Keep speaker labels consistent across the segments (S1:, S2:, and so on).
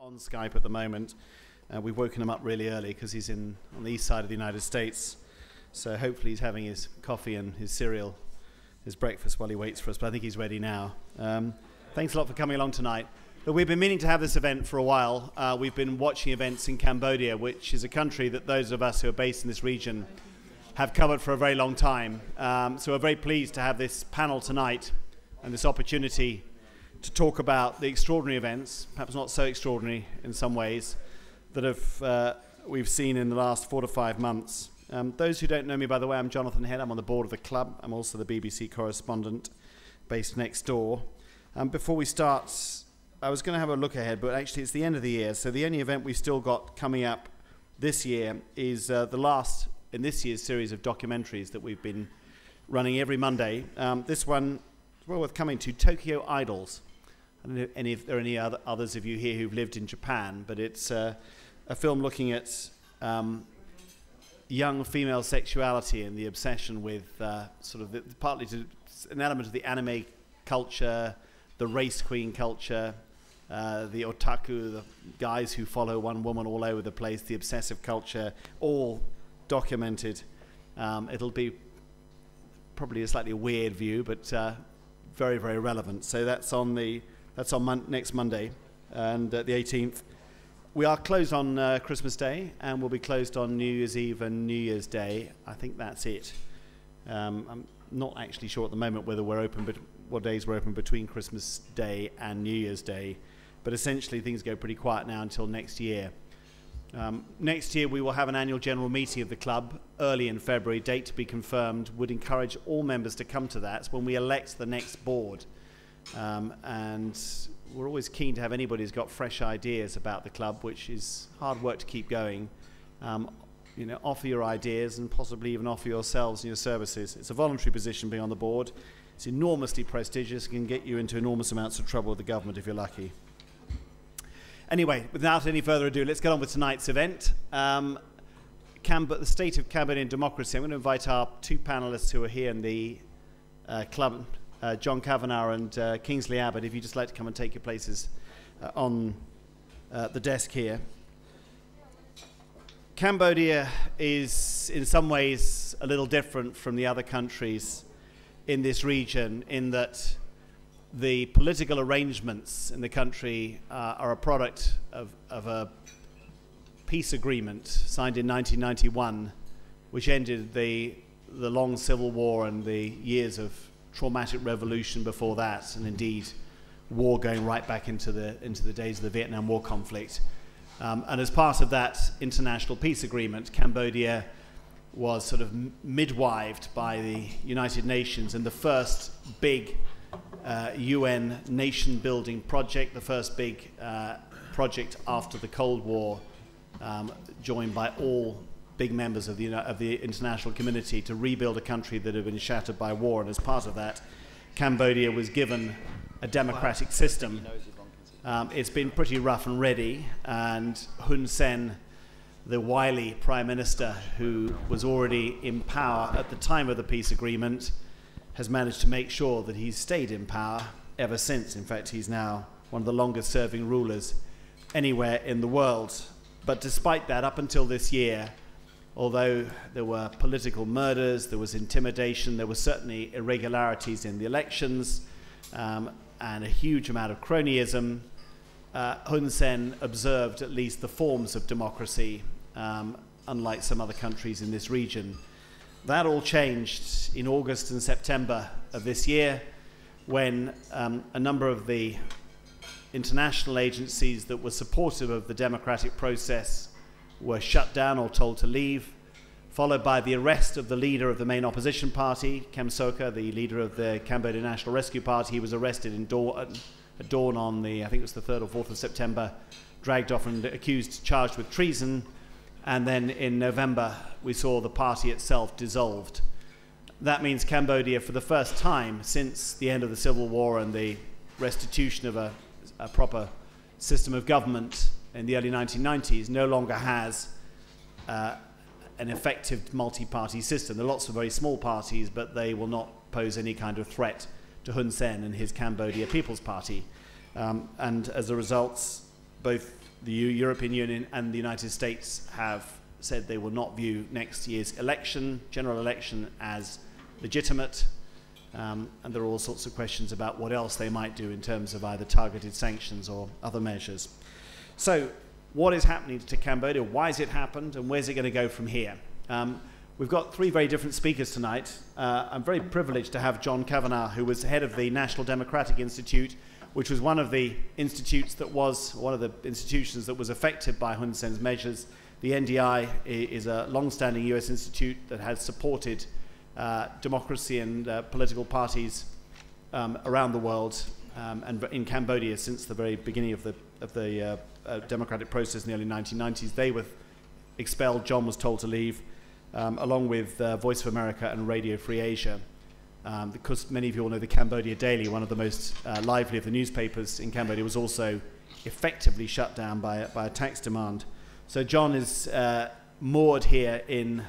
S1: on Skype at the moment. We've woken him up really early because he's on the east side of the United States. So hopefully he's having his coffee and his cereal, his breakfast while he waits for us. But I think he's ready now. Thanks a lot for coming along tonight. But we've been meaning to have this event for a while. We've been watching events in Cambodia, which is a country that those of us who are based in this region have covered for a very long time. So we're very pleased to have this panel tonight and this opportunity to talk about the extraordinary events, perhaps not so extraordinary in some ways, that we've seen in the last 4 to 5 months. Those who don't know me, by the way, I'm Jonathan Head. I'm on the board of the club. I'm also the BBC correspondent based next door. Before we start, I was going to have a look ahead, but actually it's the end of the year, so the only event we've still got coming up this year is the last in this year's series of documentaries that we've been running every Monday. This one is well worth coming to, Tokyo Idols. I don't know if there are any others of you here who've lived in Japan, but it's a film looking at young female sexuality and the obsession with partly an element of the anime culture, the race queen culture, the otaku, the guys who follow one woman all over the place, the obsessive culture, all documented. It'll be probably a slightly weird view, but very, very relevant. So that's on next Monday, and the 18th. We are closed on Christmas Day, and we'll be closed on New Year's Eve and New Year's Day. I think that's it. I'm not actually sure at the moment whether we're open, but what days we're open between Christmas Day and New Year's Day. But essentially, things go pretty quiet now until next year. Next year, we will have an annual general meeting of the club early in February, date to be confirmed. Would encourage all members to come to that. It's when we elect the next board. And we're always keen to have anybody who's got fresh ideas about the club, which is hard work to keep going. Offer your ideas and possibly even offer yourselves and your services. It's a voluntary position being on the board. It's enormously prestigious, can get you into enormous amounts of trouble with the government if you're lucky. Anyway, without any further ado, let's get on with tonight's event. The state of Cambodian democracy. I'm going to invite our 2 panelists who are here in the club, John Kavanagh and Kingsley Abbott, if you'd just like to come and take your places on the desk here. Cambodia is in some ways a little different from the other countries in this region in that the political arrangements in the country are a product of a peace agreement signed in 1991, which ended the long civil war and the years of traumatic revolution before that, and indeed war going right back into the days of the Vietnam War conflict. And as part of that international peace agreement, Cambodia was sort of midwived by the United Nations in the first big UN nation-building project, the first big project after the Cold War, joined by all big members of the international community to rebuild a country that had been shattered by war. And as part of that, Cambodia was given a democratic system. It's been pretty rough and ready, and Hun Sen, the wily prime minister who was already in power at the time of the peace agreement, has managed to make sure that he's stayed in power ever since. In fact, he's now one of the longest serving rulers anywhere in the world. But despite that, up until this year, although there were political murders, there was intimidation, there were certainly irregularities in the elections, and a huge amount of cronyism, Hun Sen observed at least the forms of democracy, unlike some other countries in this region. That all changed in August and September of this year when a number of the international agencies that were supportive of the democratic process were shut down or told to leave, followed by the arrest of the leader of the main opposition party, Kem Sokha, the leader of the Cambodian National Rescue Party. He was arrested at dawn on I think it was the 3rd or 4th of September, dragged off and charged with treason. And then in November, we saw the party itself dissolved. That means Cambodia, for the first time since the end of the Civil War and the restitution of a proper system of government in the early 1990s, no longer has an effective multi-party system. There are lots of very small parties, but they will not pose any kind of threat to Hun Sen and his Cambodia People's Party. And as a result, both the European Union and the United States have said they will not view next year's election, general election, as legitimate. And there are all sorts of questions about what else they might do in terms of either targeted sanctions or other measures. So what is happening to Cambodia? Why has it happened? And where's it going to go from here? We've got three very different speakers tonight. I'm very privileged to have John Kavanagh, who was head of the National Democratic Institute, which was one of the institutions that was affected by Hun Sen's measures. The NDI is a long-standing US institute that has supported democracy and political parties around the world and in Cambodia since the very beginning of the democratic process in the early 1990s. They were expelled. John was told to leave, along with Voice of America and Radio Free Asia. Because many of you all know the Cambodia Daily, one of the most lively of the newspapers in Cambodia, was also effectively shut down by a tax demand. So John is moored here in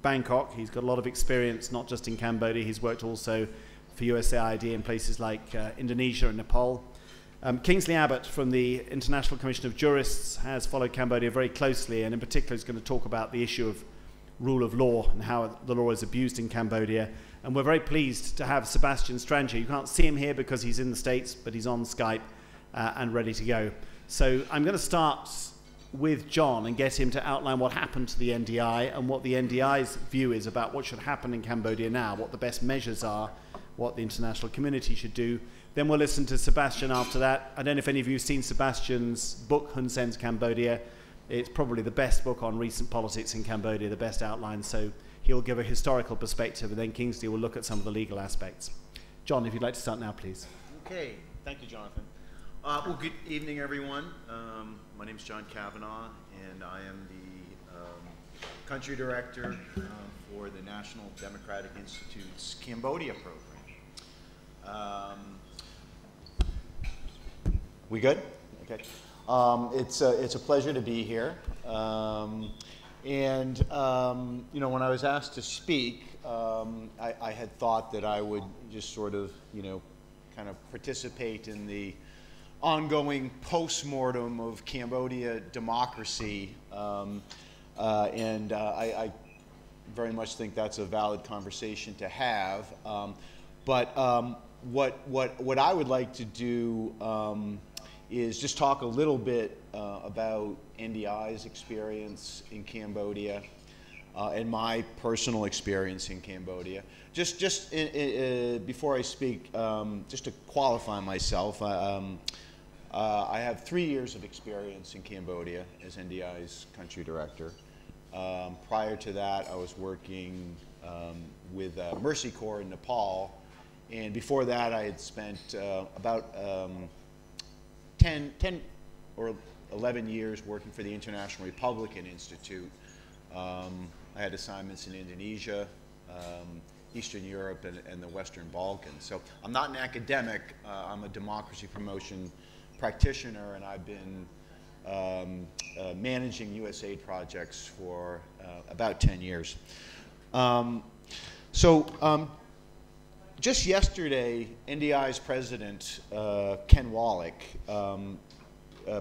S1: Bangkok. He's got a lot of experience, not just in Cambodia. He's worked also for USAID in places like Indonesia and Nepal. Kingsley Abbott from the International Commission of Jurists has followed Cambodia very closely, and in particular is going to talk about the issue of rule of law and how the law is abused in Cambodia. And we're very pleased to have Sebastian Stranger. You can't see him here because he's in the States, but he's on Skype and ready to go. So I'm going to start with John and get him to outline what happened to the NDI and what the NDI's view is about what should happen in Cambodia now, what the best measures are, what the international community should do. Then we'll listen to Sebastian after that. I don't know if any of you have seen Sebastian's book, Hun Sen's Cambodia. It's probably the best book on recent politics in Cambodia, the best outline. So he'll give a historical perspective, and then Kingsley will look at some of the legal aspects. John, if you'd like to start now, please.
S2: Okay. Thank you, Jonathan. Well, good evening, everyone. My name is John Kavanagh, and I am the country director for the National Democratic Institute's Cambodia program. We good? Okay. It's a pleasure to be here. And you know, when I was asked to speak, I had thought that I would just sort of, kind of participate in the ongoing post-mortem of Cambodia democracy, and I very much think that's a valid conversation to have. But what I would like to do is just talk a little bit about NDI's experience in Cambodia and my personal experience in Cambodia. Just before I speak, just to qualify myself, I have 3 years of experience in Cambodia as NDI's country director. Prior to that, I was working with Mercy Corps in Nepal, and before that, I had spent about 10 or 11 years working for the International Republican Institute. I had assignments in Indonesia, Eastern Europe, and the Western Balkans. So I'm not an academic, I'm a democracy promotion practitioner, and I've been managing USAID projects for about 10 years. Just yesterday, NDI's president, Ken Wallach,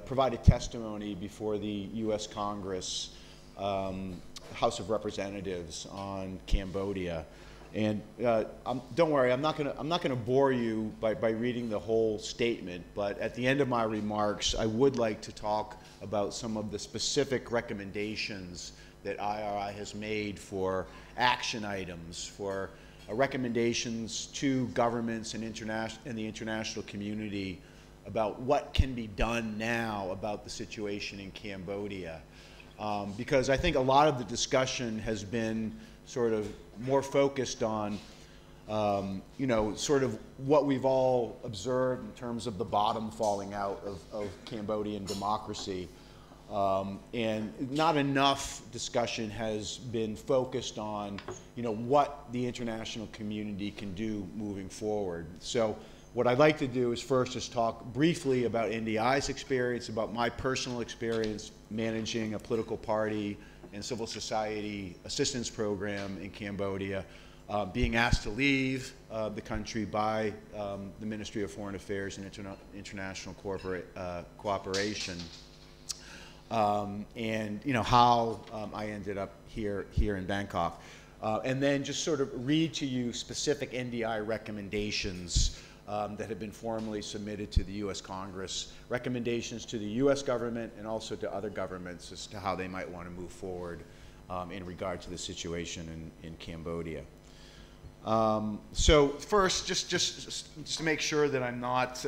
S2: provided testimony before the U.S. Congress House of Representatives on Cambodia. And don't worry, I'm not gonna bore you by reading the whole statement, but at the end of my remarks, I would like to talk about some of the specific recommendations that IRI has made for action items, for recommendations to governments and the international community about what can be done now about the situation in Cambodia. Because I think a lot of the discussion has been sort of more focused on, sort of what we've all observed in terms of the bottom falling out of Cambodian democracy. And not enough discussion has been focused on, what the international community can do moving forward. So what I'd like to do is first just talk briefly about NDI's experience, about my personal experience managing a political party and civil society assistance program in Cambodia, being asked to leave the country by the Ministry of Foreign Affairs and International Cooperation. and how I ended up here in Bangkok. And then just sort of read to you specific NDI recommendations that have been formally submitted to the U.S. Congress, recommendations to the U.S. government and also to other governments as to how they might want to move forward in regard to the situation in Cambodia. So first, just to make sure that I'm not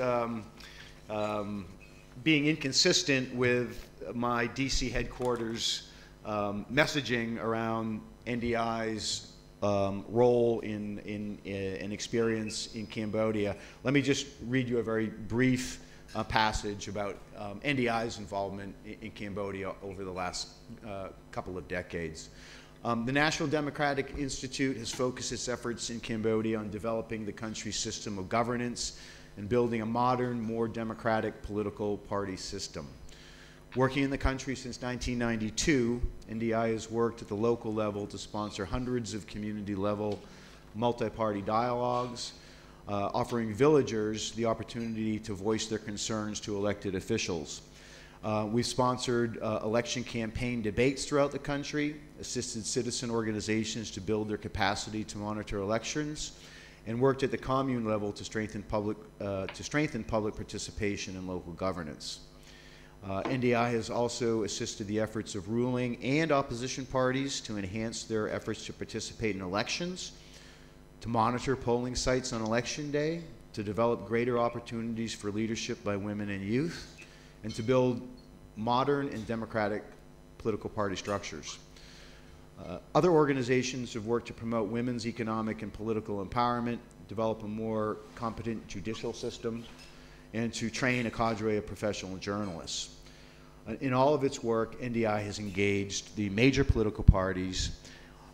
S2: being inconsistent with my DC headquarters messaging around NDI's role in experience in Cambodia, let me just read you a very brief passage about NDI's involvement in Cambodia over the last couple of decades. The National Democratic Institute has focused its efforts in Cambodia on developing the country's system of governance and building a modern, more democratic political party system. Working in the country since 1992, NDI has worked at the local level to sponsor hundreds of community-level multi-party dialogues, offering villagers the opportunity to voice their concerns to elected officials. We've sponsored election campaign debates throughout the country, assisted citizen organizations to build their capacity to monitor elections, and worked at the commune level to strengthen public participation in local governance. NDI has also assisted the efforts of ruling and opposition parties to enhance their efforts to participate in elections, to monitor polling sites on election day, to develop greater opportunities for leadership by women and youth, and to build modern and democratic political party structures. Other organizations have worked to promote women's economic and political empowerment, develop a more competent judicial system, and to train a cadre of professional journalists. In all of its work, NDI has engaged the major political parties,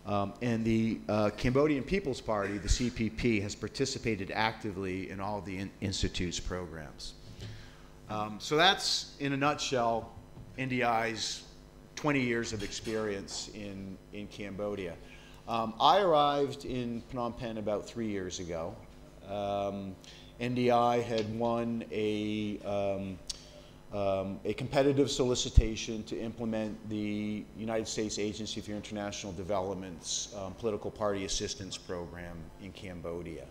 S2: and the Cambodian People's Party, the CPP, has participated actively in all of the Institute's programs. So that's, in a nutshell, NDI's 20 years of experience in Cambodia. I arrived in Phnom Penh about 3 years ago. NDI had won a competitive solicitation to implement the United States Agency for International Development's political party assistance program in Cambodia.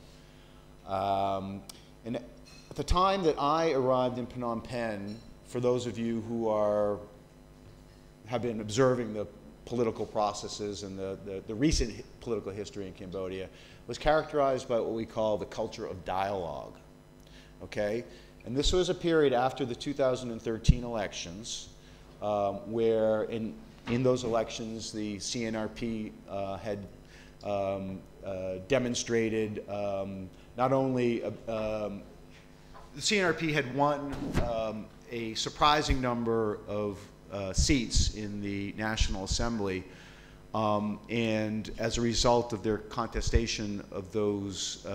S2: And at the time that I arrived in Phnom Penh, for those of you who have been observing the political processes and the recent political history in Cambodia, was characterized by what we call the culture of dialogue, okay? And this was a period after the 2013 elections where in those elections the CNRP had demonstrated not only the CNRP had won a surprising number of seats in the National Assembly, and as a result of their contestation of those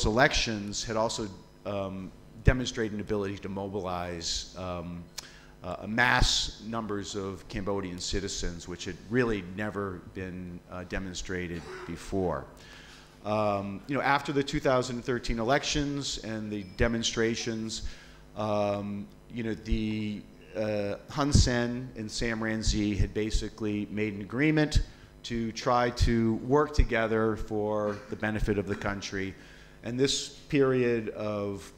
S2: elections, had also demonstrated an ability to mobilize mass numbers of Cambodian citizens, which had really never been demonstrated before. After the 2013 elections and the demonstrations, the Hun Sen and Sam Rainsy had basically made an agreement to try to work together for the benefit of the country. And this period of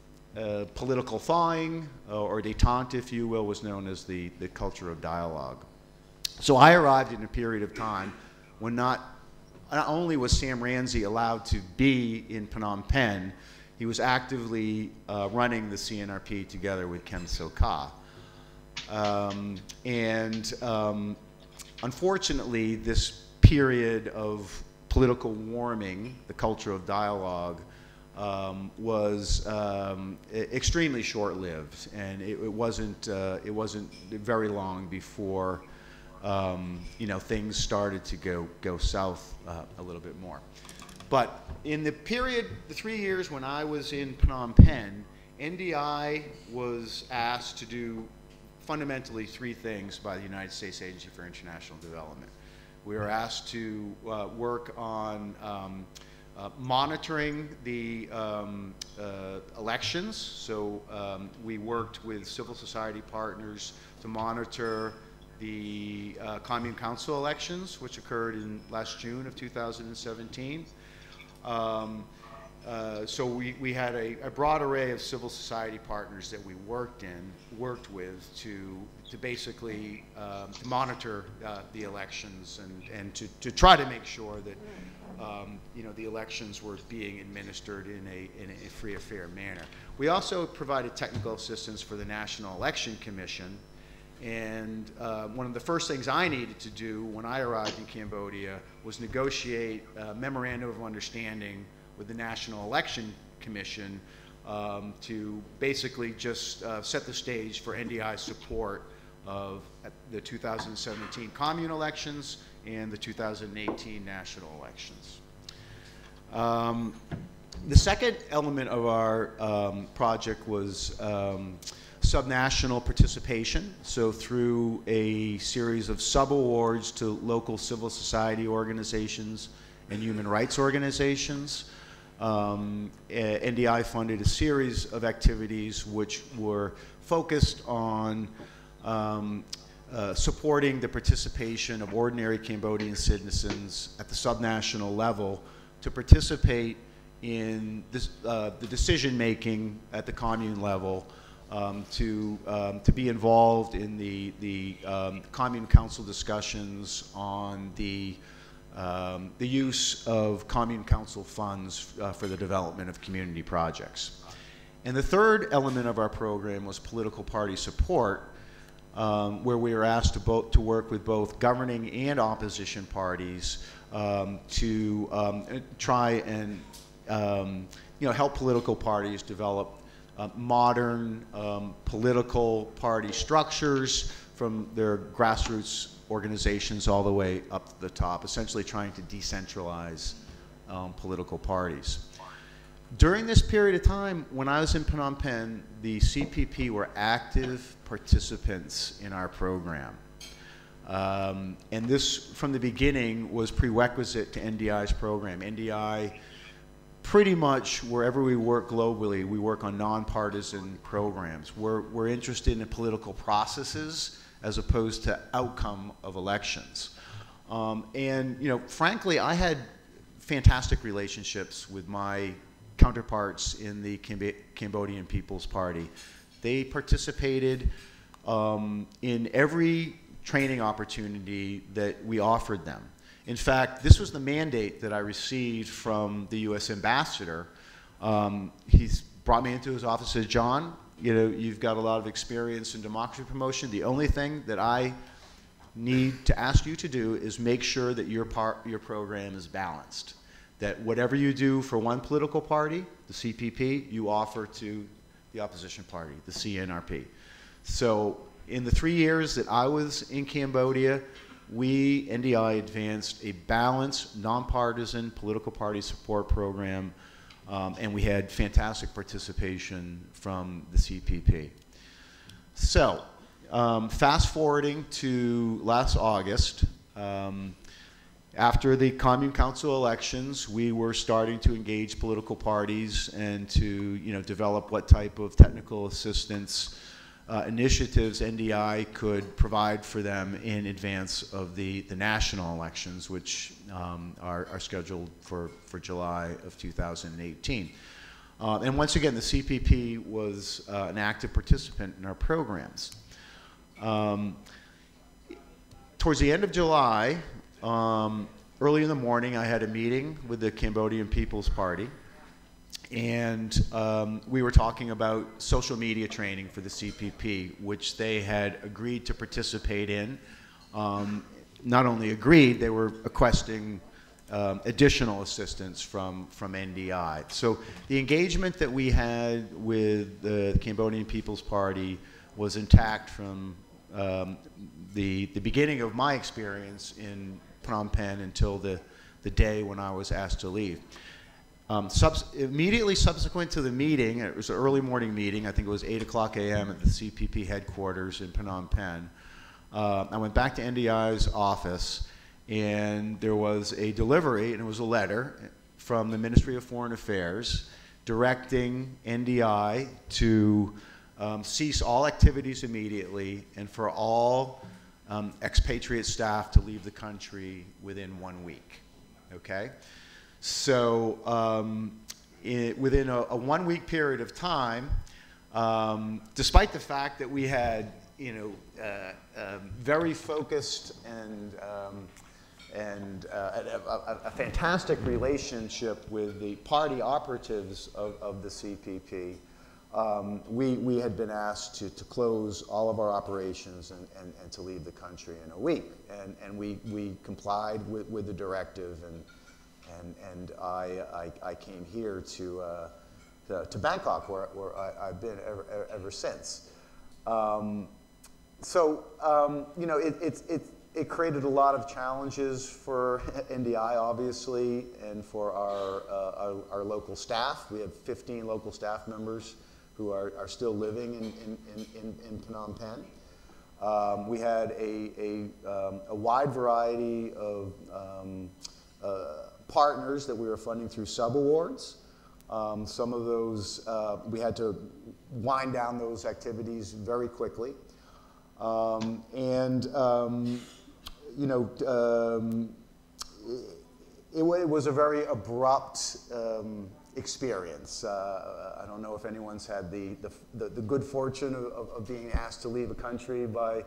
S2: political thawing, or détente, if you will, was known as the culture of dialogue. So I arrived in a period of time when not only was Sam Rainsy allowed to be in Phnom Penh, he was actively running the CNRP together with Kem Sokha. Unfortunately, this period of political warming, the culture of dialogue, was extremely short-lived, and it wasn't very long before things started to go south a little bit more. But in the period, the 3 years when I was in Phnom Penh, NDI was asked to do fundamentally 3 things by the United States Agency for International Development. We were asked to work on monitoring the elections. So we worked with civil society partners to monitor the Commune Council elections, which occurred in last June of 2017. So we had a broad array of civil society partners that we worked with to basically to monitor the elections and to try to make sure that you know, the elections were being administered in a free and fair manner. We also provided technical assistance for the National Election Commission, and one of the first things I needed to do when I arrived in Cambodia was negotiate a memorandum of understanding with the National Election Commission to basically just set the stage for NDI's support of the 2017 commune elections and the 2018 national elections. The second element of our project was subnational participation. So through a series of sub-awards to local civil society organizations and human rights organizations, NDI funded a series of activities which were focused on supporting the participation of ordinary Cambodian citizens at the subnational level to participate in this, the decision-making at the commune level, to be involved in the commune council discussions on the use of commune council funds for the development of community projects. And the third element of our program was political party support, where we were asked to work with both governing and opposition parties to try and you know, help political parties develop modern political party structures from their grassroots organizations all the way up to the top, essentially trying to decentralize political parties. During this period of time, when I was in Phnom Penh, the CPP were active participants in our program. And this, from the beginning, was prerequisite to NDI's program. NDI, pretty much wherever we work globally, we work on nonpartisan programs. We're interested in political processes as opposed to outcome of elections. And, you know, frankly, I had fantastic relationships with my counterparts in the Cambodian People's Party. They participated in every training opportunity that we offered them. In fact, this was the mandate that I received from the U.S. ambassador. He's brought me into his office and said, John, you know, you've got a lot of experience in democracy promotion. The only thing that I need to ask you to do is make sure that your program is balanced. That whatever you do for one political party, the CPP, you offer to the opposition party, the CNRP. So in the 3 years that I was in Cambodia, we, NDI, advanced a balanced, nonpartisan political party support program, and we had fantastic participation from the CPP. So, fast forwarding to last August, after the Commune Council elections, we were starting to engage political parties and to, you know, develop what type of technical assistance initiatives NDI could provide for them in advance of the national elections, which are scheduled for July of 2018. And once again, the CPP was an active participant in our programs. Towards the end of July, early in the morning, I had a meeting with the Cambodian People's Party, and we were talking about social media training for the CPP, which they had agreed to participate in. Not only agreed, they were requesting additional assistance from NDI. So the engagement that we had with the Cambodian People's Party was intact from the beginning of my experience in Phnom Penh until the day when I was asked to leave. Immediately subsequent to the meeting, it was an early morning meeting, I think it was 8 a.m. at the CPP headquarters in Phnom Penh. I went back to NDI's office, and there was a delivery, and it was a letter from the Ministry of Foreign Affairs directing NDI to cease all activities immediately and for all expatriate staff to leave the country within 1 week. Okay? So within a 1 week period of time, despite the fact that we had, very focused and a fantastic relationship with the party operatives of the CPP, we had been asked to close all of our operations and to leave the country in a week. And we complied with the directive, and I came here to Bangkok, where I've been ever since. It created a lot of challenges for NDI, obviously, and for our local staff. We have 15 local staff members who are still living in Phnom Penh. We had a wide variety of partners that we were funding through subawards. Some of those, we had to wind down those activities very quickly. It was a very abrupt experience. I don't know if anyone's had the good fortune of being asked to leave a country by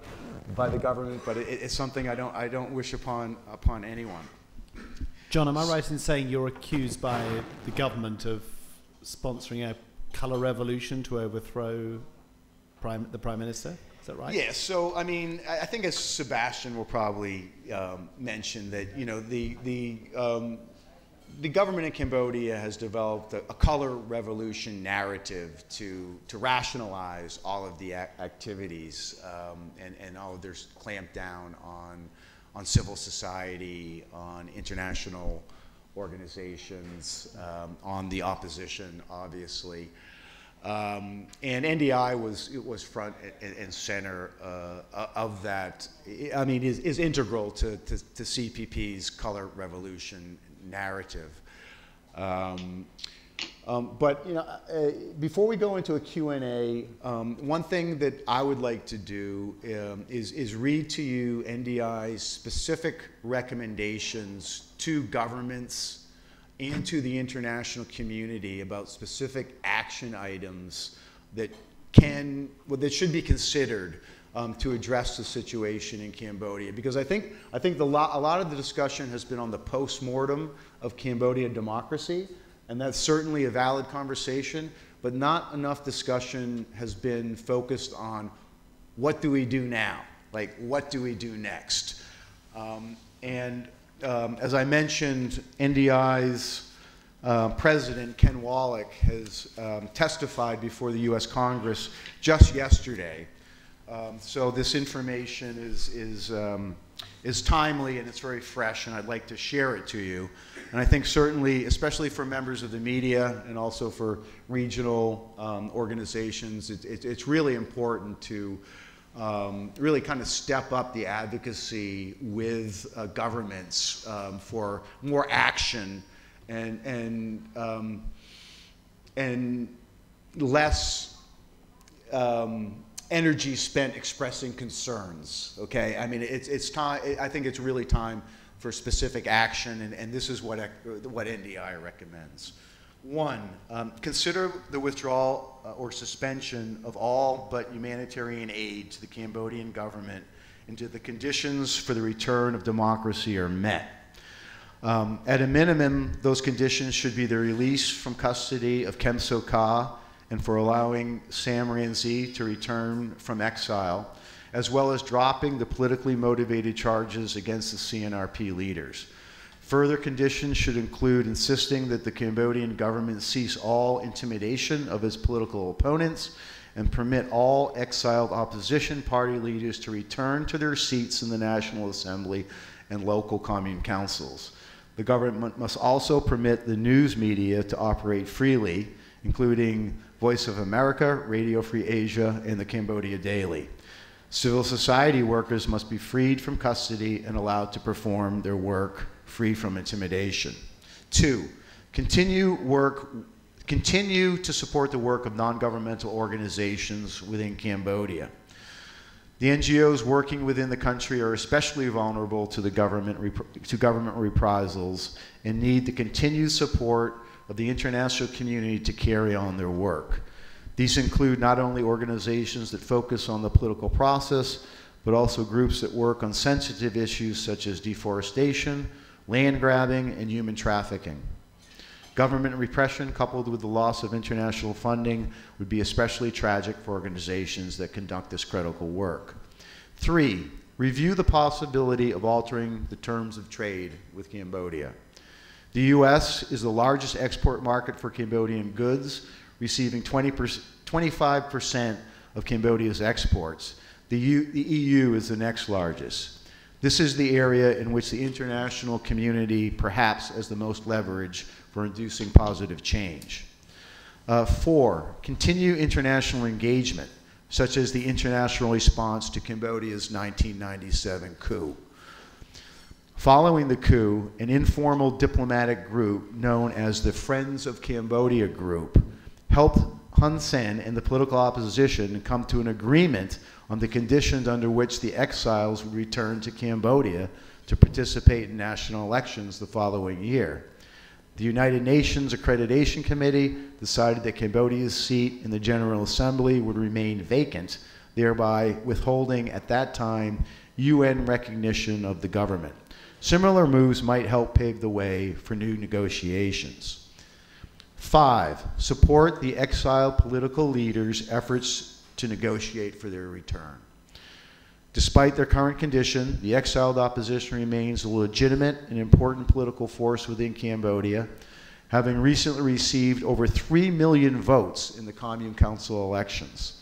S2: the government, but it's something I don't wish upon anyone.
S1: John, am I right in saying you're accused by the government of sponsoring a colour revolution to overthrow the Prime Minister? Is that right?
S2: Yeah, so I mean, I think as Sebastian will probably mention that, the government in Cambodia has developed a color revolution narrative to rationalize all of the activities and all of their clamp down on civil society, on international organizations, on the opposition, obviously. And NDI was front and center of that. I mean, is integral to CPP's color revolution narrative. But before we go into a Q&A, one thing that I would like to do is read to you NDI's specific recommendations to governments and to the international community about specific action items that should be considered to address the situation in Cambodia. Because I think a lot of the discussion has been on the post-mortem of Cambodian democracy, and that's certainly a valid conversation, but not enough discussion has been focused on what do we do now? Like, what do we do next? As I mentioned, NDI's President, Ken Wallach, has testified before the U.S. Congress just yesterday. So this information is timely and it's very fresh, and I'd like to share it to you. And I think certainly, especially for members of the media and also for regional organizations, it's really important to really kind of step up the advocacy with governments for more action and less energy spent expressing concerns. Okay, I mean it's time. I think it's really time for specific action, and this is what NDI recommends. One, consider the withdrawal or suspension of all but humanitarian aid to the Cambodian government until the conditions for the return of democracy are met. At a minimum, those conditions should be the release from custody of Kem Sokha and for allowing Sam Rainsy to return from exile, as well as dropping the politically motivated charges against the CNRP leaders. Further conditions should include insisting that the Cambodian government cease all intimidation of its political opponents and permit all exiled opposition party leaders to return to their seats in the National Assembly and local commune councils. The government must also permit the news media to operate freely, including Voice of America, Radio Free Asia, and the Cambodia Daily. Civil society workers must be freed from custody and allowed to perform their work free from intimidation. Two, Continue to support the work of non-governmental organizations within Cambodia. The NGOs working within the country are especially vulnerable to government reprisals and need the continued support of the international community to carry on their work. These include not only organizations that focus on the political process, but also groups that work on sensitive issues such as deforestation, land grabbing, and human trafficking. Government repression coupled with the loss of international funding would be especially tragic for organizations that conduct this critical work. 3, review the possibility of altering the terms of trade with Cambodia. The U.S. is the largest export market for Cambodian goods, receiving 25% of Cambodia's exports. The EU is the next largest. This is the area in which the international community perhaps has the most leverage for inducing positive change. 4, continue international engagement, such as the international response to Cambodia's 1997 coup. Following the coup, an informal diplomatic group known as the Friends of Cambodia group helped Hun Sen and the political opposition come to an agreement on the conditions under which the exiles would return to Cambodia to participate in national elections the following year. The United Nations Accreditation Committee decided that Cambodia's seat in the General Assembly would remain vacant, thereby withholding at that time UN recognition of the government. Similar moves might help pave the way for new negotiations. 5, support the exiled political leaders' efforts to negotiate for their return. Despite their current condition, the exiled opposition remains a legitimate and important political force within Cambodia, having recently received over 3 million votes in the Commune Council elections.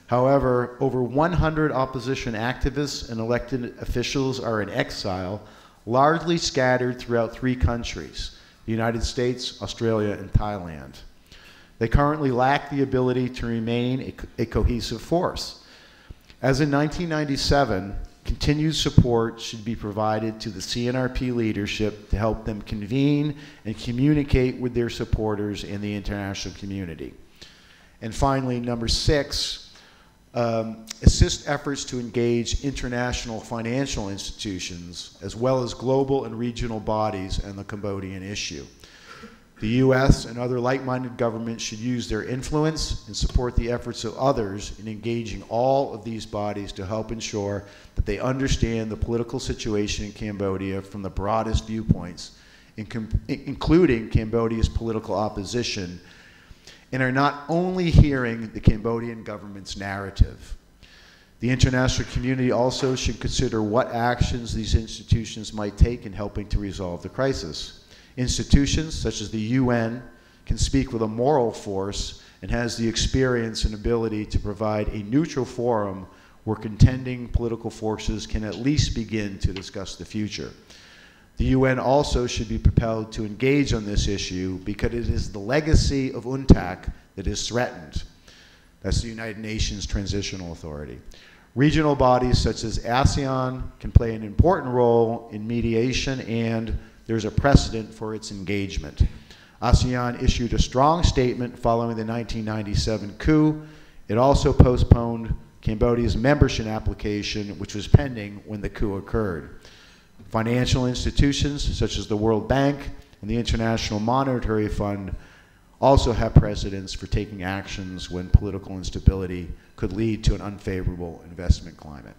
S2: However, over 100 opposition activists and elected officials are in exile, largely scattered throughout 3 countries, the United States, Australia, and Thailand. They currently lack the ability to remain a cohesive force. As in 1997, continued support should be provided to the CNRP leadership to help them convene and communicate with their supporters in the international community. And finally, number 6, assist efforts to engage international financial institutions as well as global and regional bodies on the Cambodian issue. The U.S. and other like-minded governments should use their influence and support the efforts of others in engaging all of these bodies to help ensure that they understand the political situation in Cambodia from the broadest viewpoints, including Cambodia's political opposition, and are not only hearing the Cambodian government's narrative. The international community also should consider what actions these institutions might take in helping to resolve the crisis. Institutions such as the UN can speak with a moral force and has the experience and ability to provide a neutral forum where contending political forces can at least begin to discuss the future. The UN also should be propelled to engage on this issue because it is the legacy of UNTAC that is threatened. That's the United Nations Transitional Authority. Regional bodies such as ASEAN can play an important role in mediation, and there's a precedent for its engagement. ASEAN issued a strong statement following the 1997 coup. It also postponed Cambodia's membership application, which was pending when the coup occurred. Financial institutions such as the World Bank and the International Monetary Fund also have precedents for taking actions when political instability could lead to an unfavorable investment climate.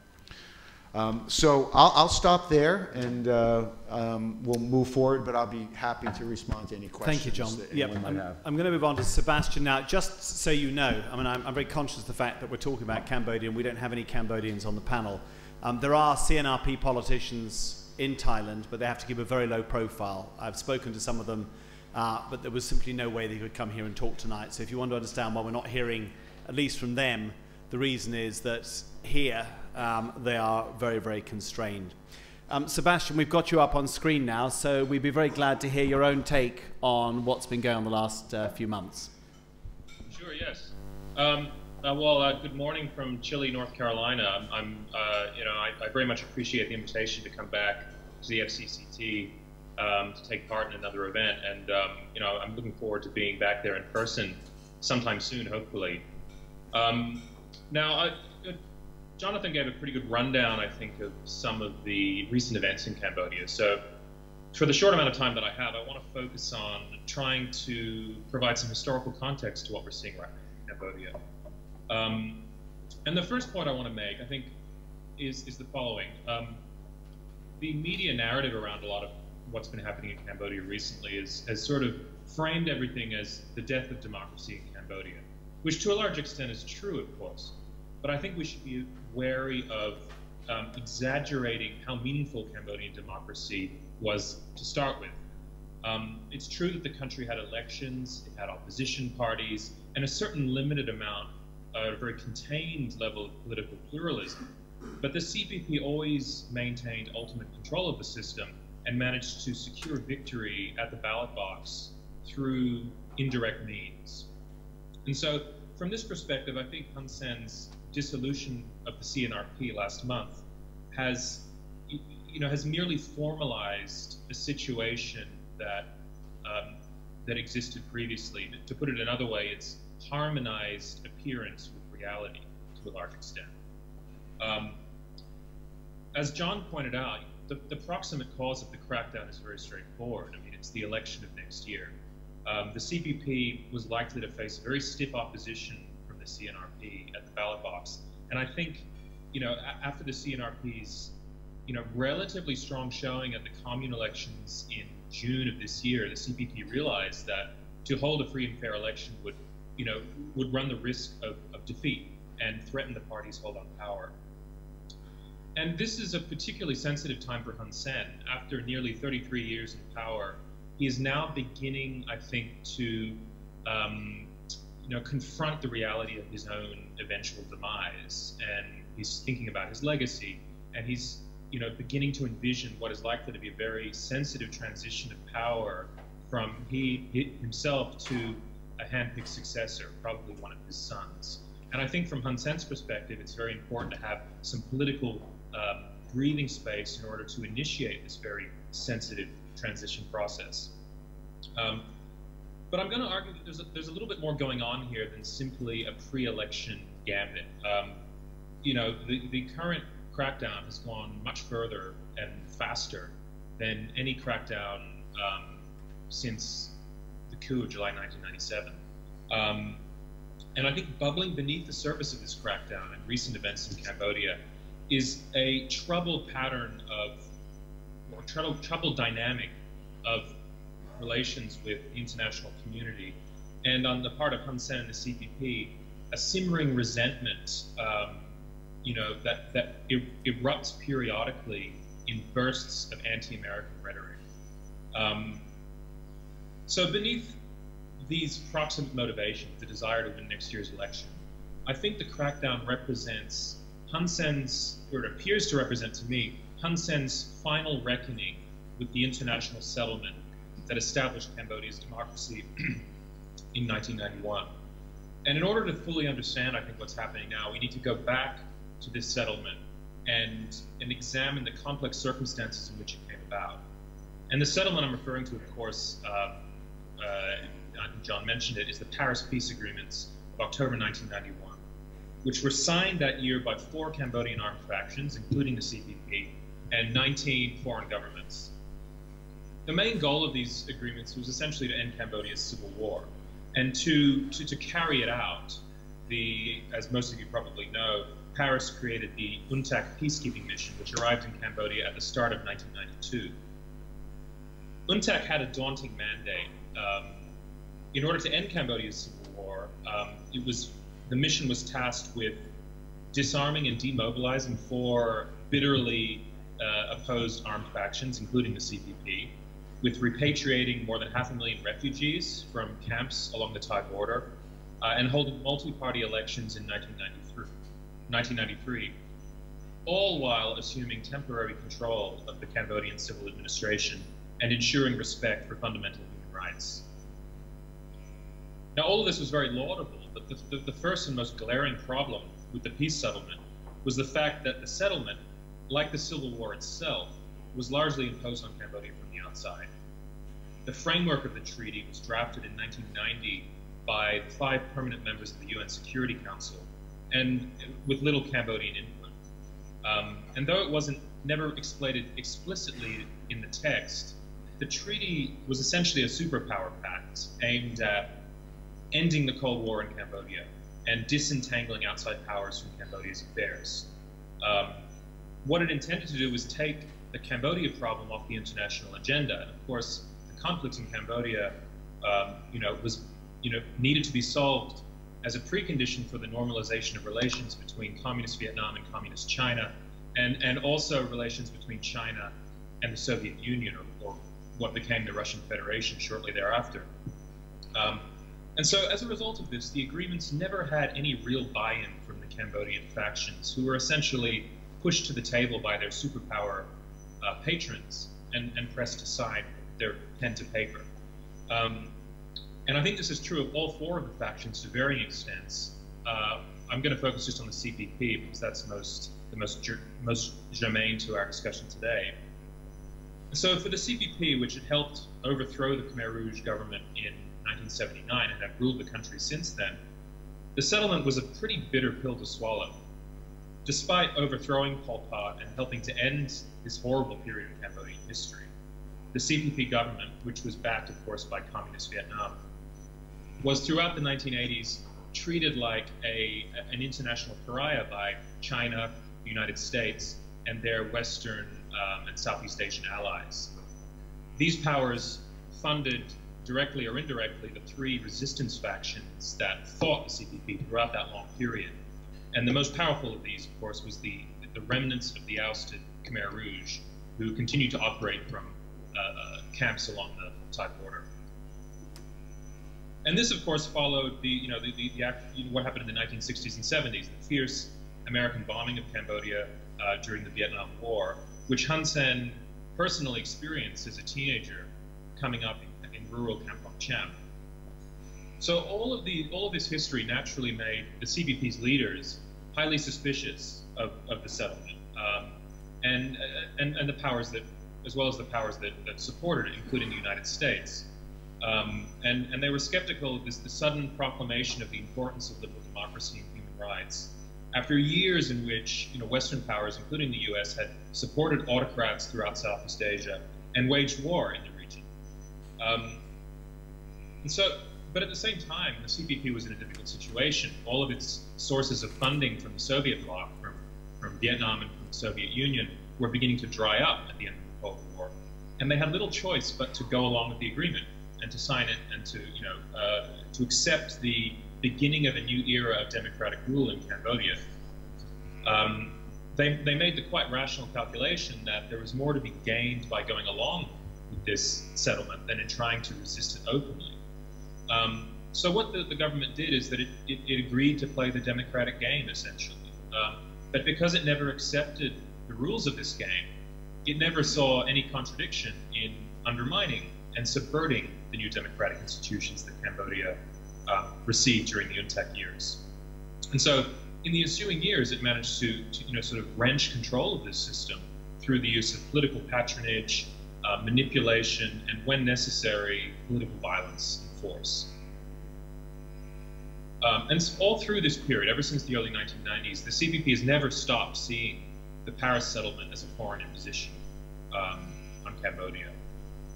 S2: So I'll stop there, and we'll move forward, but I'll be happy to respond to any questions.
S1: Thank you, John.
S2: That anyone might have.
S1: I'm going to move on to Sebastian now. Just so you know, I mean, I'm very conscious of the fact that we're talking about Cambodia, and we don't have any Cambodians on the panel. There are CNRP politicians in Thailand, but they have to keep a very low profile. I've spoken to some of them, but there was simply no way they could come here and talk tonight. So if you want to understand why we're not hearing, at least from them, the reason is that here they are very, very constrained. Sebastian, we've got you up on screen now, so we'd be very glad to hear your own take on what's been going on the last few months.
S3: Sure, yes. Good morning from chilly North Carolina. I very much appreciate the invitation to come back to the FCCT. to take part in another event, and you know, I'm looking forward to being back there in person sometime soon, hopefully. Now, Jonathan gave a pretty good rundown, I think, of some of the recent events in Cambodia. So for the short amount of time that I have, I want to focus on trying to provide some historical context to what we're seeing right now in Cambodia. And the first point I want to make, I think, is the following. The media narrative around a lot of what's been happening in Cambodia recently has sort of framed everything as the death of democracy in Cambodia, which to a large extent is true, of course. But I think we should be wary of exaggerating how meaningful Cambodian democracy was to start with. It's true that the country had elections, it had opposition parties, and a certain limited amount, a very contained level of political pluralism. But the CPP always maintained ultimate control of the system and managed to secure victory at the ballot box through indirect means. And so, from this perspective, I think Hun Sen's dissolution of the CNRP last month has merely formalized a situation that that existed previously. To put it another way, it's harmonized appearance with reality to a large extent. As John pointed out, the proximate cause of the crackdown is very straightforward. I mean, it's the election of next year. The CPP was likely to face very stiff opposition from the CNRP at the ballot box. And I think, after the CNRP's, relatively strong showing at the commune elections in June of this year, the CPP realized that to hold a free and fair election would run the risk of defeat and threaten the party's hold on power. And this is a particularly sensitive time for Hun Sen. After nearly 33 years in power, he is now beginning, I think, to confront the reality of his own eventual demise. And he's thinking about his legacy, and he's beginning to envision what is likely to be a very sensitive transition of power from himself to a handpicked successor, probably one of his sons. And I think from Hun Sen's perspective, it's very important to have some political breathing space in order to initiate this very sensitive transition process. But I'm going to argue that there's a little bit more going on here than simply a pre-election gambit. The current crackdown has gone much further and faster than any crackdown since the coup of July 1997. And I think bubbling beneath the surface of this crackdown and recent events in Cambodia is a troubled pattern or troubled dynamic of relations with the international community, and on the part of Hun Sen and the CPP, a simmering resentment, that erupts periodically in bursts of anti-American rhetoric. So beneath these proximate motivations, the desire to win next year's election, I think the crackdown represents Hun Sen's, or it appears to represent to me, Hun Sen's final reckoning with the international settlement that established Cambodia's democracy in 1991. And in order to fully understand, I think, what's happening now, we need to go back to this settlement and examine the complex circumstances in which it came about. And the settlement I'm referring to, of course, John mentioned it, is the Paris Peace Agreements of October 1991, which were signed that year by 4 Cambodian armed factions, including the CPP, and 19 foreign governments. The main goal of these agreements was essentially to end Cambodia's civil war. And to carry it out, as most of you probably know, Paris created the UNTAC peacekeeping mission, which arrived in Cambodia at the start of 1992. UNTAC had a daunting mandate. In order to end Cambodia's civil war, the mission was tasked with disarming and demobilizing 4 bitterly opposed armed factions, including the CPP, with repatriating more than 500,000 refugees from camps along the Thai border, and holding multi-party elections in 1993, all while assuming temporary control of the Cambodian civil administration and ensuring respect for fundamental human rights. Now, all of this was very laudable, but the first and most glaring problem with the peace settlement was the fact that the settlement, like the civil war itself, was largely imposed on Cambodia from the outside. The framework of the treaty was drafted in 1990 by 5 permanent members of the UN Security Council, and with little Cambodian input. And though it wasn't never explained explicitly in the text, the treaty was essentially a superpower pact aimed at ending the Cold War in Cambodia and disentangling outside powers from Cambodia's affairs. What it intended to do was take the Cambodia problem off the international agenda. And of course, the conflict in Cambodia, needed to be solved as a precondition for the normalization of relations between Communist Vietnam and Communist China, and also relations between China and the Soviet Union, or what became the Russian Federation shortly thereafter. And so as a result of this, the agreements never had any real buy-in from the Cambodian factions, who were essentially pushed to the table by their superpower patrons and pressed to sign their pen to paper. And I think this is true of all 4 of the factions to varying extents. I'm going to focus just on the CPP because that's the most germane to our discussion today. So for the CPP, which had helped overthrow the Khmer Rouge government in 1979 and have ruled the country since then, the settlement was a pretty bitter pill to swallow. Despite overthrowing Pol Pot and helping to end this horrible period in Cambodian history, the CPP government, which was backed, of course, by Communist Vietnam, was throughout the 1980s treated like an international pariah by China, the United States, and their Western and Southeast Asian allies. These powers funded, directly or indirectly, the 3 resistance factions that fought the CPP throughout that long period. And the most powerful of these, of course, was the remnants of the ousted Khmer Rouge, who continued to operate from camps along the Thai border. And this, of course, followed what happened in the 1960s and 70s, the fierce American bombing of Cambodia during the Vietnam War, which Hun Sen personally experienced as a teenager coming up in rural Kampong Cham. So all of this history naturally made the CPP's leaders highly suspicious of the settlement, and the powers that, as well as the powers that supported it, including the United States. And they were skeptical of the sudden proclamation of the importance of liberal democracy and human rights, after years in which Western powers, including the U.S., had supported autocrats throughout Southeast Asia and waged war in the region. But at the same time, the CPP was in a difficult situation. All of its sources of funding from the Soviet bloc, from Vietnam and from the Soviet Union, were beginning to dry up at the end of the Cold War, and they had little choice but to go along with the agreement and to sign it and to accept the beginning of a new era of democratic rule in Cambodia. They made the quite rational calculation that there was more to be gained by going along with this settlement than in trying to resist it openly. So what the government did is that it agreed to play the democratic game, essentially. But because it never accepted the rules of this game, it never saw any contradiction in undermining and subverting the new democratic institutions that Cambodia received during the UNTAC years. And so in the ensuing years, it managed to sort of wrench control of this system through the use of political patronage, manipulation, and when necessary, political violence and force. And all through this period, ever since the early 1990s, the CPP has never stopped seeing the Paris settlement as a foreign imposition on Cambodia.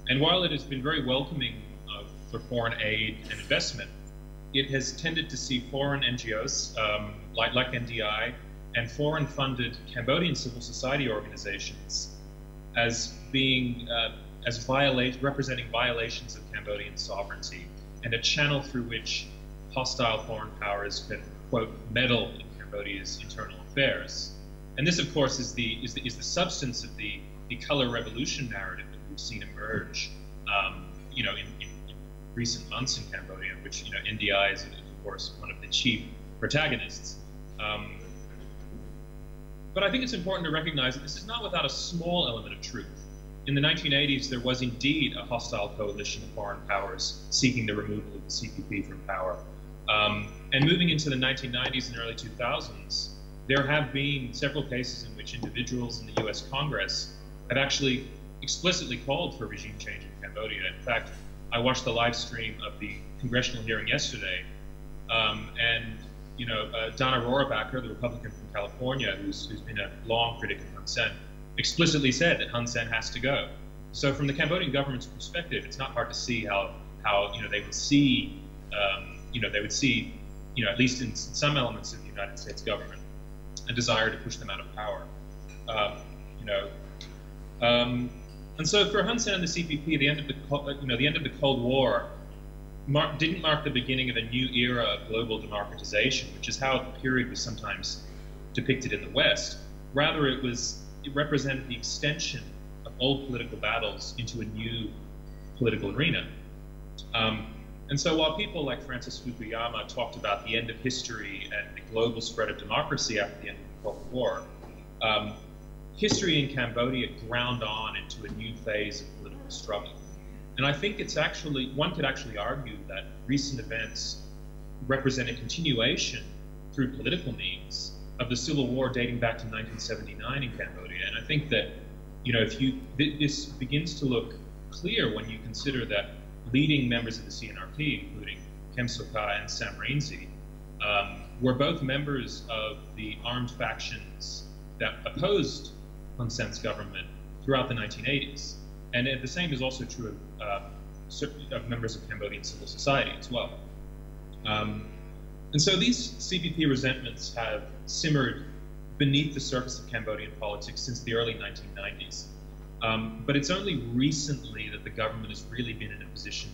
S3: And while it has been very welcoming for foreign aid and investment, it has tended to see foreign NGOs like NDI and foreign-funded Cambodian civil society organizations as being representing violations of Cambodian sovereignty and a channel through which hostile foreign powers can, quote, meddle in Cambodia's internal affairs. And this, of course, is the substance of the color revolution narrative that we've seen emerge, in recent months in Cambodia, in which NDI is, of course, one of the chief protagonists. But I think it's important to recognize that this is not without a small element of truth. In the 1980s, there was indeed a hostile coalition of foreign powers seeking the removal of the CPP from power. And moving into the 1990s and early 2000s, there have been several cases in which individuals in the US Congress have actually explicitly called for regime change in Cambodia. In fact, I watched the live stream of the congressional hearing yesterday, and Donna Rohrabacher, the Republican from California, who's been a long critic of Hun Sen, explicitly said that Hun Sen has to go. So from the Cambodian government's perspective, it's not hard to see how they would see at least in some elements of the United States government, a desire to push them out of power. And so for Hun Sen and the CPP, the end of the Cold War didn't mark the beginning of a new era of global democratization, which is how the period was sometimes depicted in the West. Rather, it represented the extension of old political battles into a new political arena. And so while people like Francis Fukuyama talked about the end of history and the global spread of democracy after the end of the Cold War, history in Cambodia ground on into a new phase of political struggle. And I think one could actually argue that recent events represent a continuation through political means of the civil war dating back to 1979 in Cambodia. And I think that, this begins to look clear when you consider that leading members of the CNRP, including Kem Sokha and Sam Rainsy, were both members of the armed factions that opposed Hun Sen's government throughout the 1980s. And the same is also true of members of Cambodian civil society as well. And so these CPP resentments have simmered beneath the surface of Cambodian politics since the early 1990s. But it's only recently that the government has really been in a position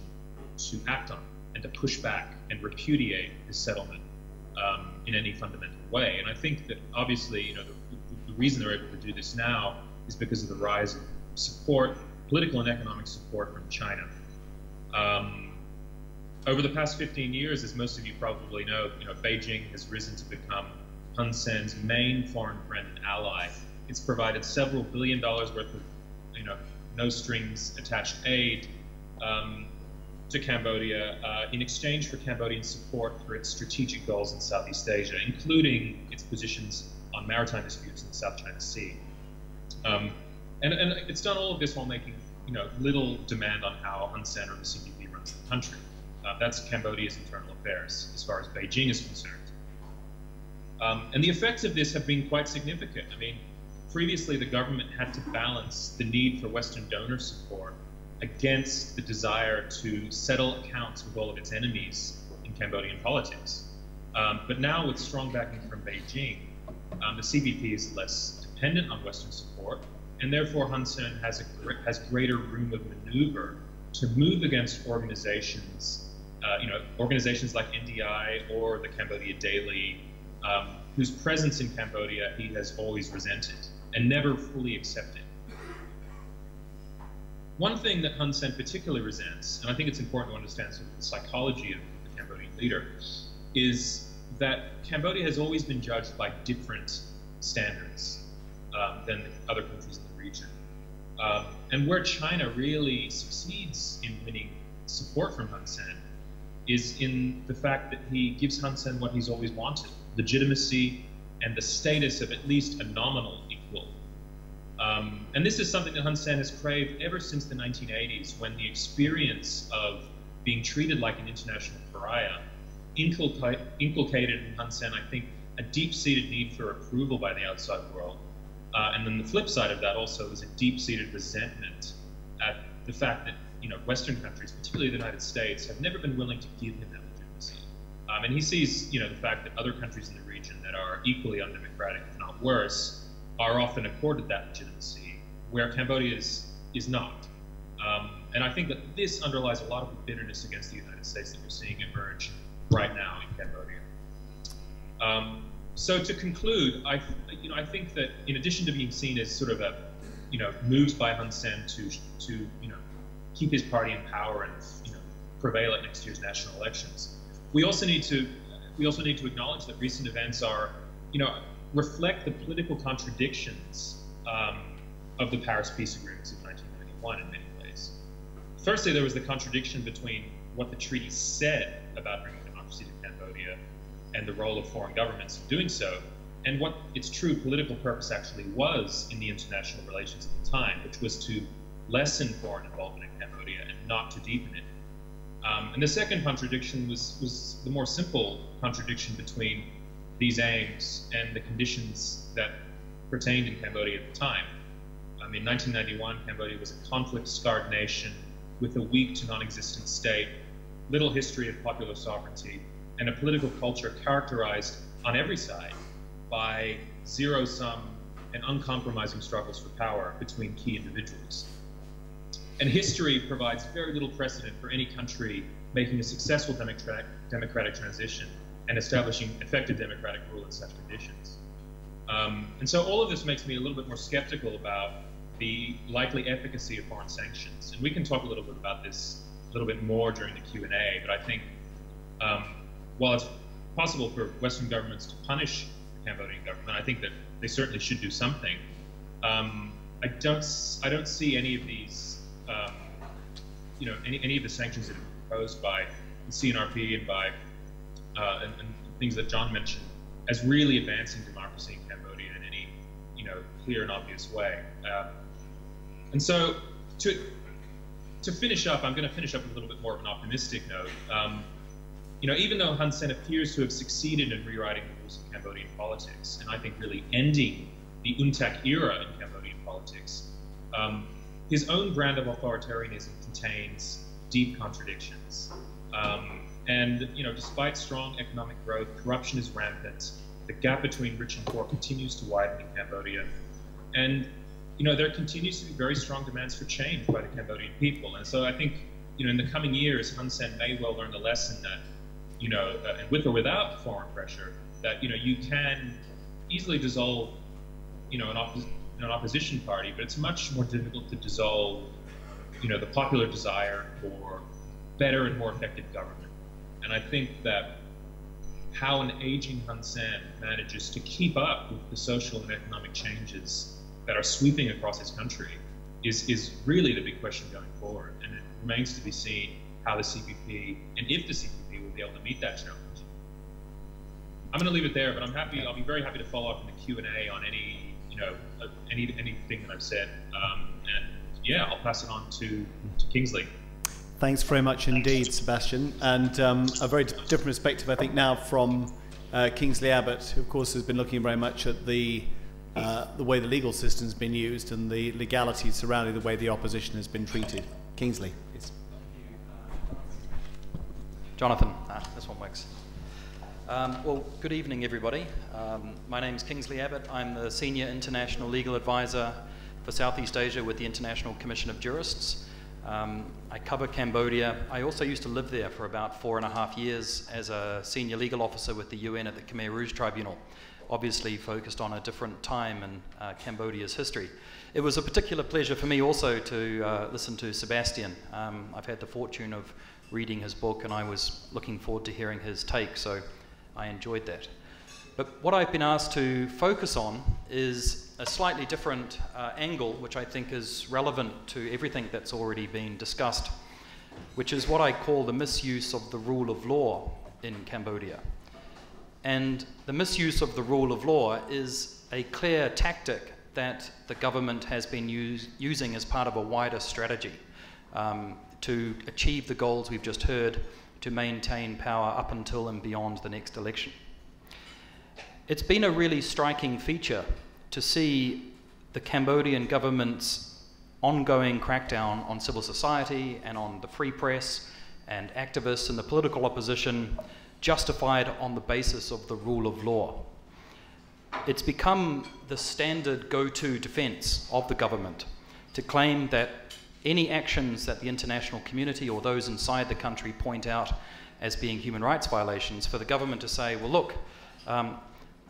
S3: to act on and to push back and repudiate this settlement in any fundamental way. And I think that obviously, the reason they're able to do this now is because of the rise of support, political and economic support from China. Over the past 15 years, as most of you probably know, Beijing has risen to become Hun Sen's main foreign friend and ally. It's provided several $1 billion worth of, no strings attached aid to Cambodia in exchange for Cambodian support for its strategic goals in Southeast Asia, including its positions on maritime disputes in the South China Sea. And it's done all of this while making little demand on how Hun Sen or the CPP runs the country. That's Cambodia's internal affairs as far as Beijing is concerned. And the effects of this have been quite significant. I mean, previously the government had to balance the need for Western donor support against the desire to settle accounts with all of its enemies in Cambodian politics. But now with strong backing from Beijing, the CPP is less dependent on Western support, and therefore Hun Sen has greater room of maneuver to move against organizations, organizations like NDI or the Cambodia Daily, whose presence in Cambodia he has always resented and never fully accepted. One thing that Hun Sen particularly resents, and I think it's important to understand sort of the psychology of the Cambodian leader, is that Cambodia has always been judged by different standards than the other countries in the region. And where China really succeeds in winning support from Hun Sen is in the fact that he gives Hun Sen what he's always wanted: legitimacy and the status of at least a nominal equal. And this is something that Hun Sen has craved ever since the 1980s, when the experience of being treated like an international pariah inculcated in Hun Sen, I think, a deep-seated need for approval by the outside world. And then the flip side of that also is a deep-seated resentment at the fact that Western countries, particularly the United States, have never been willing to give him that legitimacy. And he sees the fact that other countries in the region that are equally undemocratic, if not worse, are often accorded that legitimacy, where Cambodia is not. And I think that this underlies a lot of the bitterness against the United States that we're seeing emerge right now in Cambodia. So to conclude, I think that in addition to being seen as sort of a, moves by Hun Sen to keep his party in power and prevail at next year's national elections, we also need to acknowledge that recent events are, reflect the political contradictions of the Paris Peace Agreements of 1991 in many ways. Firstly, there was the contradiction between what the treaty said about bringing democracy to Cambodia and the role of foreign governments in doing so, and what its true political purpose actually was in the international relations at the time, which was to lessen foreign involvement in Cambodia and not to deepen it. And the second contradiction was the more simple contradiction between these aims and the conditions that pertained in Cambodia at the time. In 1991, Cambodia was a conflict-scarred nation with a weak to non-existent state, little history of popular sovereignty, and a political culture characterized on every side by zero-sum and uncompromising struggles for power between key individuals. And history provides very little precedent for any country making a successful democratic transition and establishing effective democratic rule in such conditions. And so all of this makes me a little bit more skeptical about the likely efficacy of foreign sanctions. And we can talk a little bit about this a little bit more during the Q&A, but I think while it's possible for Western governments to punish the Cambodian government, I think that they certainly should do something. I don't see any of these, any of the sanctions that are proposed by the CNRP and by and things that John mentioned as really advancing democracy in Cambodia in any, clear and obvious way. And so to finish up, I'm going to finish up with a little bit more of an optimistic note. Even though Hun Sen appears to have succeeded in rewriting the rules of Cambodian politics, and I think really ending the UNTAC era in Cambodian politics, his own brand of authoritarianism contains deep contradictions. And despite strong economic growth, corruption is rampant. The gap between rich and poor continues to widen in Cambodia, and there continues to be very strong demands for change by the Cambodian people. And so I think in the coming years, Hun Sen may well learn the lesson that and with or without foreign pressure, that you can easily dissolve an opposition party, but it's much more difficult to dissolve the popular desire for better and more effective government. And I think that how an aging Hun Sen manages to keep up with the social and economic changes that are sweeping across his country is really the big question going forward. And it remains to be seen how the CPP, and if the CPP will be able to meet that challenge. I'm going to leave it there, but I'll be very happy to follow up in the Q&A on anything that I've said. And yeah, I'll pass it on to Kingsley.
S1: Thanks very much indeed, Sebastian. And a very different perspective, I think, now from Kingsley Abbott, who, of course, has been looking very much at the way the legal system has been used and the legalities surrounding the way the opposition has been treated. Kingsley, please.
S4: Jonathan, this one works. Well, good evening, everybody. My name's Kingsley Abbott. I'm the Senior International Legal Advisor for Southeast Asia with the International Commission of Jurists. I cover Cambodia. I also used to live there for about 4.5 years as a senior legal officer with the UN at the Khmer Rouge Tribunal, obviously focused on a different time in Cambodia's history. It was a particular pleasure for me also to listen to Sebastian. I've had the fortune of reading his book, and I was looking forward to hearing his take, so I enjoyed that. But what I've been asked to focus on is a slightly different angle, which I think is relevant to everything that's already been discussed, which is what I call the misuse of the rule of law in Cambodia. And the misuse of the rule of law is a clear tactic that the government has been using as part of a wider strategy to achieve the goals we've just heard, to maintain power up until and beyond the next election. It's been a really striking feature to see the Cambodian government's ongoing crackdown on civil society and on the free press and activists and the political opposition justified on the basis of the rule of law. It's become the standard go-to defense of the government to claim that any actions that the international community or those inside the country point out as being human rights violations, for the government to say, well, look,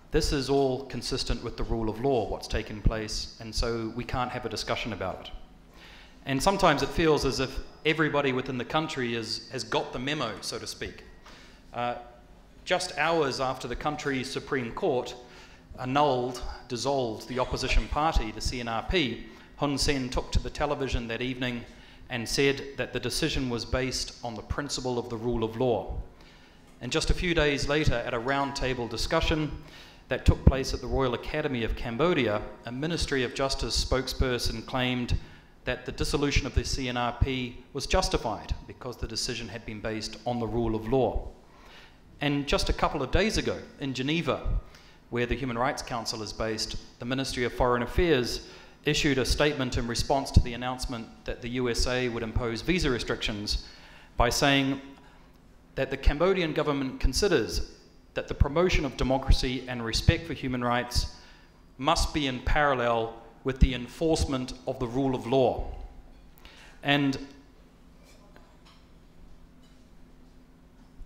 S4: this is all consistent with the rule of law, what's taken place, and so we can't have a discussion about it. And sometimes it feels as if everybody within the country has got the memo, so to speak. Just hours after the country's Supreme Court dissolved the opposition party, the CNRP, Hun Sen took to the television that evening and said that the decision was based on the principle of the rule of law. And just a few days later, at a roundtable discussion, that took place at the Royal Academy of Cambodia, a Ministry of Justice spokesperson claimed that the dissolution of the CNRP was justified because the decision had been based on the rule of law. And just a couple of days ago in Geneva, where the Human Rights Council is based, the Ministry of Foreign Affairs issued a statement in response to the announcement that the USA would impose visa restrictions by saying that the Cambodian government considers that the promotion of democracy and respect for human rights must be in parallel with the enforcement of the rule of law. And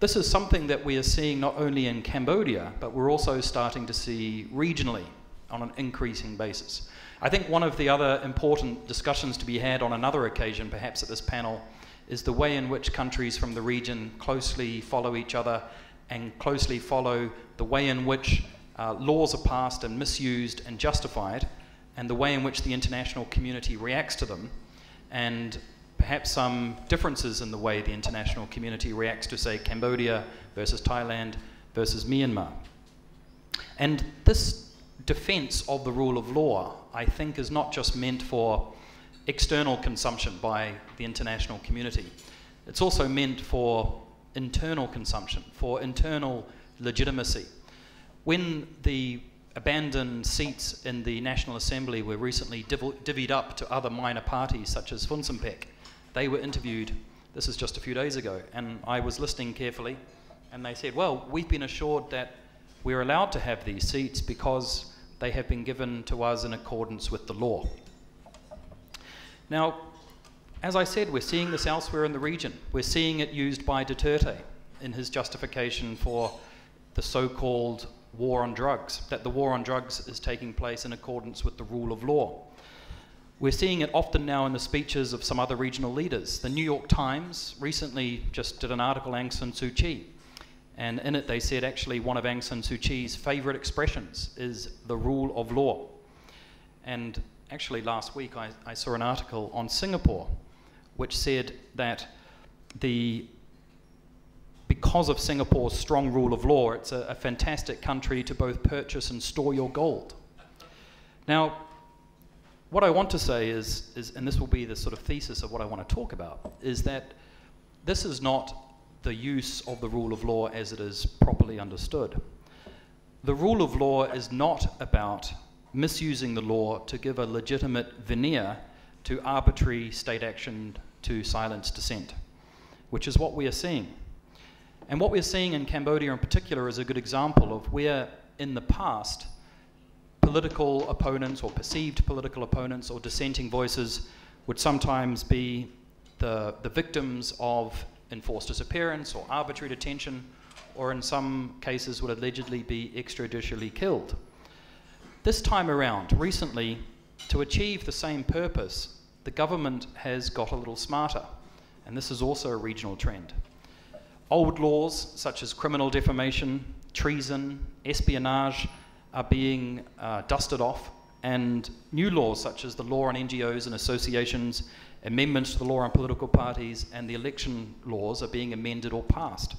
S4: this is something that we are seeing not only in Cambodia, but we're also starting to see regionally on an increasing basis. I think one of the other important discussions to be had on another occasion, perhaps at this panel, is the way in which countries from the region closely follow each other and closely follow the way in which laws are passed and misused and justified, and the way in which the international community reacts to them, and perhaps some differences in the way the international community reacts to, say, Cambodia versus Thailand versus Myanmar. And this defense of the rule of law, I think, is not just meant for external consumption by the international community. It's also meant for internal consumption, for internal legitimacy. When the abandoned seats in the National Assembly were recently divvied up to other minor parties such as Hun Sen, they were interviewed, this is just a few days ago, and I was listening carefully, and they said, well, we've been assured that we're allowed to have these seats because they have been given to us in accordance with the law. Now, as I said, we're seeing this elsewhere in the region. We're seeing it used by Duterte in his justification for the so-called war on drugs, that the war on drugs is taking place in accordance with the rule of law. We're seeing it often now in the speeches of some other regional leaders. The New York Times recently just did an article on Aung San Suu Kyi, and in it they said actually one of Aung San Suu Kyi's favorite expressions is the rule of law. And actually last week I saw an article on Singapore which said that because of Singapore's strong rule of law, it's a fantastic country to both purchase and store your gold. Now, what I want to say is, and this will be the sort of thesis of what I want to talk about, is that this is not the use of the rule of law as it is properly understood. The rule of law is not about misusing the law to give a legitimate veneer to arbitrary state action to silence dissent, which is what we are seeing. And what we're seeing in Cambodia in particular is a good example of where in the past political opponents or perceived political opponents or dissenting voices would sometimes be the victims of enforced disappearance or arbitrary detention, or in some cases would allegedly be extrajudicially killed. This time around, recently, to achieve the same purpose, the government has got a little smarter, and this is also a regional trend. Old laws such as criminal defamation, treason, espionage are being dusted off, and new laws such as the law on NGOs and associations, amendments to the law on political parties, and the election laws are being amended or passed.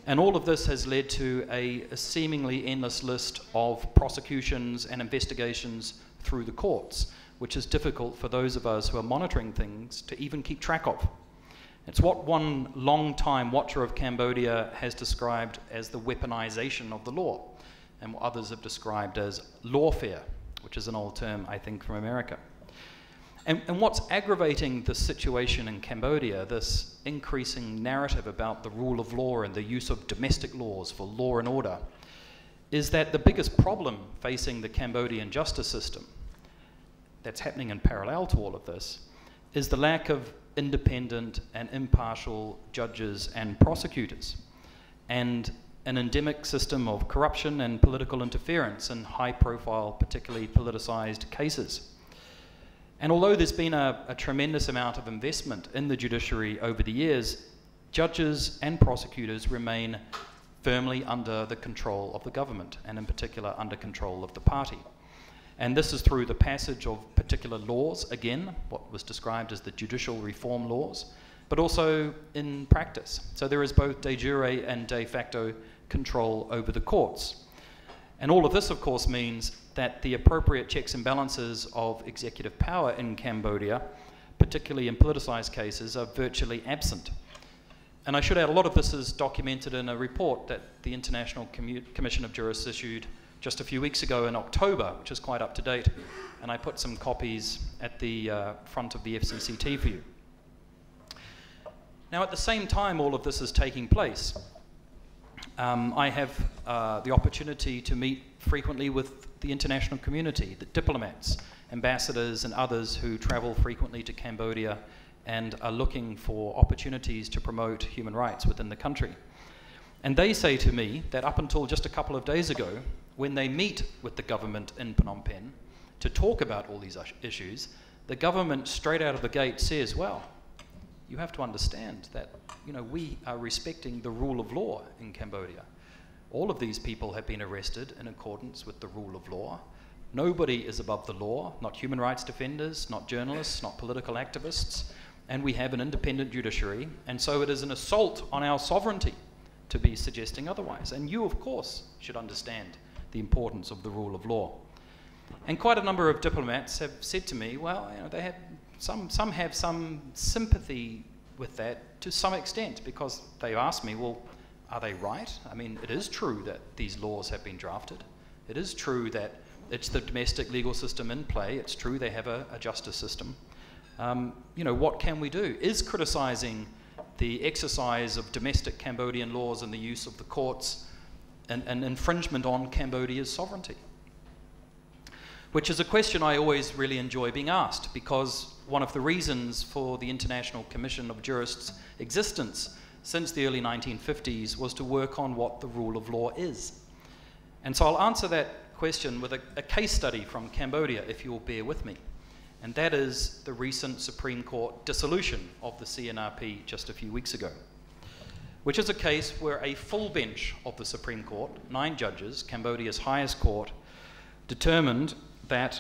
S4: And all of this has led to a seemingly endless list of prosecutions and investigations through the courts, which is difficult for those of us who are monitoring things to even keep track of. It's what one long-time watcher of Cambodia has described as the weaponization of the law, and what others have described as lawfare, which is an old term, I think, from America. And what's aggravating the situation in Cambodia, this increasing narrative about the rule of law and the use of domestic laws for law and order, is that the biggest problem facing the Cambodian justice system that's happening in parallel to all of this is the lack of independent and impartial judges and prosecutors, and an endemic system of corruption and political interference in high-profile, particularly politicized cases. And although there's been a tremendous amount of investment in the judiciary over the years, judges and prosecutors remain firmly under the control of the government, and in particular under control of the party. And this is through the passage of particular laws, again, what was described as the judicial reform laws, but also in practice. So there is both de jure and de facto control over the courts. And all of this, of course, means that the appropriate checks and balances of executive power in Cambodia, particularly in politicised cases, are virtually absent. And I should add, a lot of this is documented in a report that the International Commission of Jurists issued just a few weeks ago in October, which is quite up to date, and I put some copies at the front of the FCCT for you. Now, at the same time all of this is taking place, I have the opportunity to meet frequently with the international community, the diplomats, ambassadors and others who travel frequently to Cambodia and are looking for opportunities to promote human rights within the country. And they say to me that up until just a couple of days ago, when they meet with the government in Phnom Penh to talk about all these issues, the government straight out of the gate says, well, you have to understand that, you know, we are respecting the rule of law in Cambodia. All of these people have been arrested in accordance with the rule of law. Nobody is above the law, not human rights defenders, not journalists, not political activists, and we have an independent judiciary, and so it is an assault on our sovereignty to be suggesting otherwise. And you, of course, should understand the importance of the rule of law. And quite a number of diplomats have said to me, well, you know, they have some have some sympathy with that to some extent, because they ask me, well, are they right? I mean, it is true that these laws have been drafted. It is true that it's the domestic legal system in play. It's true they have a justice system. You know, what can we do? Is criticising the exercise of domestic Cambodian laws and the use of the courts an infringement on Cambodia's sovereignty? Which is a question I always really enjoy being asked, because one of the reasons for the International Commission of Jurists' existence since the early 1950s was to work on what the rule of law is. And so I'll answer that question with a case study from Cambodia, if you'll bear with me. And that is the recent Supreme Court dissolution of the CNRP just a few weeks ago, which is a case where a full bench of the Supreme Court, 9 judges, Cambodia's highest court, determined that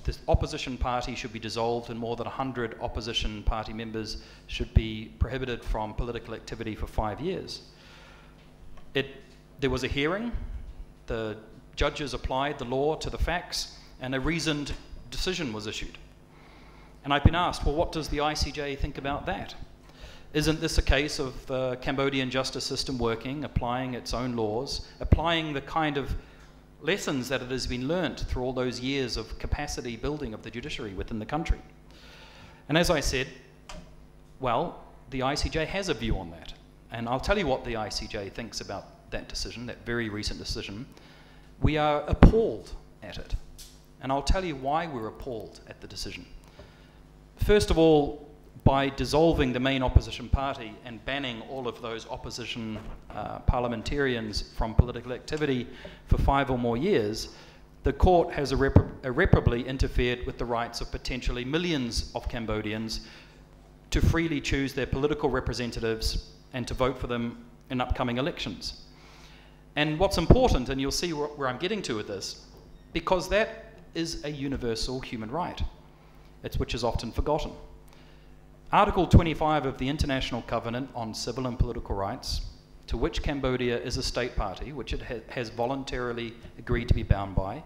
S4: the opposition party should be dissolved and more than 100 opposition party members should be prohibited from political activity for 5 years. There was a hearing, the judges applied the law to the facts, and a reasoned decision was issued. And I've been asked, well, what does the ICJ think about that? Isn't this a case of the Cambodian justice system working, applying its own laws, applying the kind of lessons that it has been learnt through all those years of capacity building of the judiciary within the country? And as I said, well, the ICJ has a view on that. And I'll tell you what the ICJ thinks about that decision, that very recent decision. We are appalled at it. And I'll tell you why we're appalled at the decision. First of all, by dissolving the main opposition party and banning all of those opposition parliamentarians from political activity for 5 or more years, the court has irreparably interfered with the rights of potentially millions of Cambodians to freely choose their political representatives and to vote for them in upcoming elections. And what's important, and you'll see where I'm getting to with this, because that is a universal human right, which is often forgotten. Article 25 of the International Covenant on Civil and Political Rights, to which Cambodia is a state party, which it has voluntarily agreed to be bound by,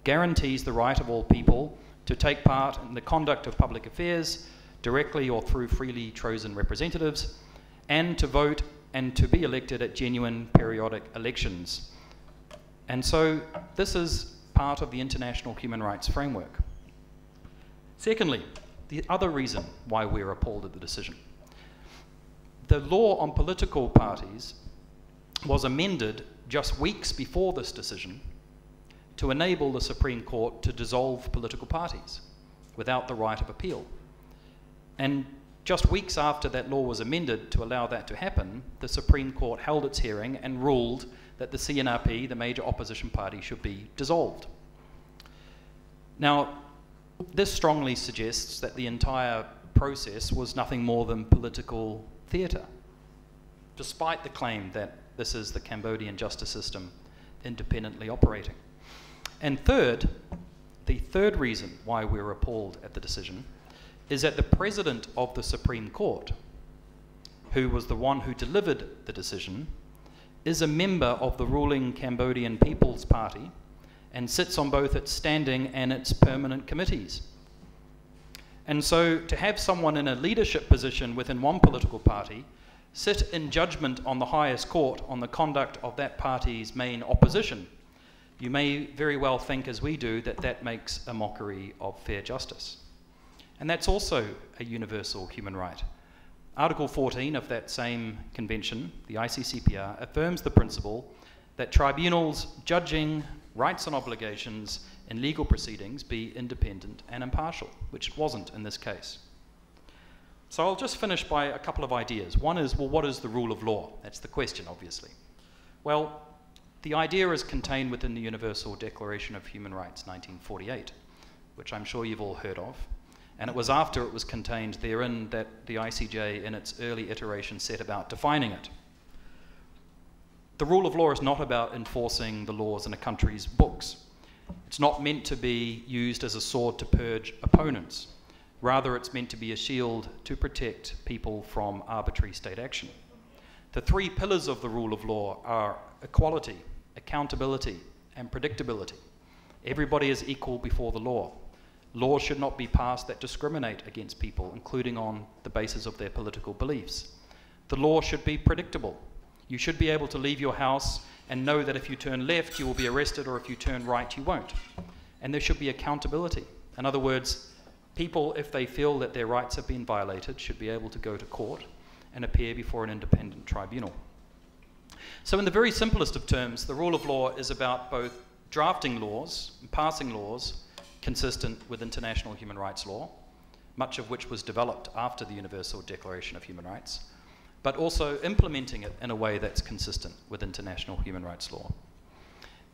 S4: guarantees the right of all people to take part in the conduct of public affairs, directly or through freely chosen representatives, and to vote and to be elected at genuine periodic elections. And so this is part of the international human rights framework. Secondly, the other reason why we're appalled at the decision. The law on political parties was amended just weeks before this decision to enable the Supreme Court to dissolve political parties without the right of appeal. And just weeks after that law was amended to allow that to happen, the Supreme Court held its hearing and ruled that the CNRP, the major opposition party, should be dissolved. Now, this strongly suggests that the entire process was nothing more than political theatre, despite the claim that this is the Cambodian justice system independently operating. And third, the third reason why we're appalled at the decision is that the President of the Supreme Court, who was the one who delivered the decision, is a member of the ruling Cambodian People's Party and sits on both its standing and its permanent committees. And so to have someone in a leadership position within one political party sit in judgment on the highest court on the conduct of that party's main opposition, you may very well think, as we do, that that makes a mockery of fair justice. And that's also a universal human right. Article 14 of that same convention, the ICCPR, affirms the principle that tribunals judging rights and obligations in legal proceedings be independent and impartial, which it wasn't in this case. So I'll just finish by a couple of ideas. One is, well, what is the rule of law? That's the question, obviously. Well, the idea is contained within the Universal Declaration of Human Rights, 1948, which I'm sure you've all heard of. And it was after it was contained therein that the ICJ, in its early iteration, set about defining it. The rule of law is not about enforcing the laws in a country's books. It's not meant to be used as a sword to purge opponents. Rather, it's meant to be a shield to protect people from arbitrary state action. The three pillars of the rule of law are equality, accountability, and predictability. Everybody is equal before the law. Laws should not be passed that discriminate against people, including on the basis of their political beliefs. The law should be predictable. You should be able to leave your house and know that if you turn left, you will be arrested, or if you turn right, you won't. And there should be accountability. In other words, people, if they feel that their rights have been violated, should be able to go to court and appear before an independent tribunal. So in the very simplest of terms, the rule of law is about both drafting laws and passing laws consistent with international human rights law, much of which was developed after the Universal Declaration of Human Rights, but also implementing it in a way that's consistent with international human rights law.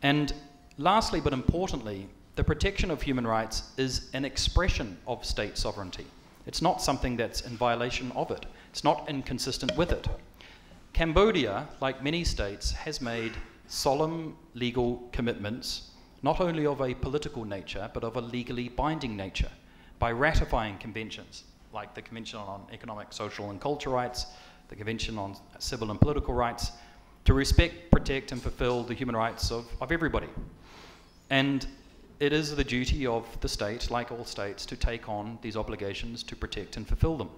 S4: And lastly, but importantly, the protection of human rights is an expression of state sovereignty. It's not something that's in violation of it. It's not inconsistent with it. Cambodia, like many states, has made solemn legal commitments, not only of a political nature, but of a legally binding nature, by ratifying conventions, like the Convention on Economic, Social and Cultural Rights, the Convention on Civil and Political Rights, to respect, protect and fulfill the human rights of everybody. And it is the duty of the state, like all states, to take on these obligations to protect and fulfill them.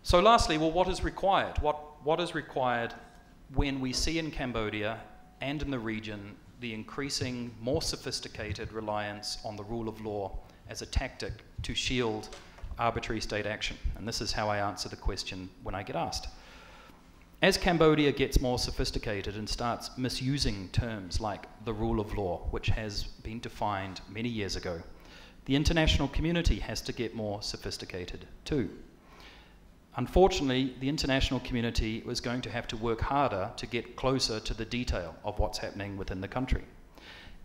S4: So lastly, well, what is required? What is required when we see in Cambodia and in the region the increasing, more sophisticated reliance on the rule of law as a tactic to shield arbitrary state action? And this is how I answer the question when I get asked. As Cambodia gets more sophisticated and starts misusing terms like the rule of law, which has been defined many years ago, the international community has to get more sophisticated too. Unfortunately, the international community was going to have to work harder to get closer to the detail of what's happening within the country.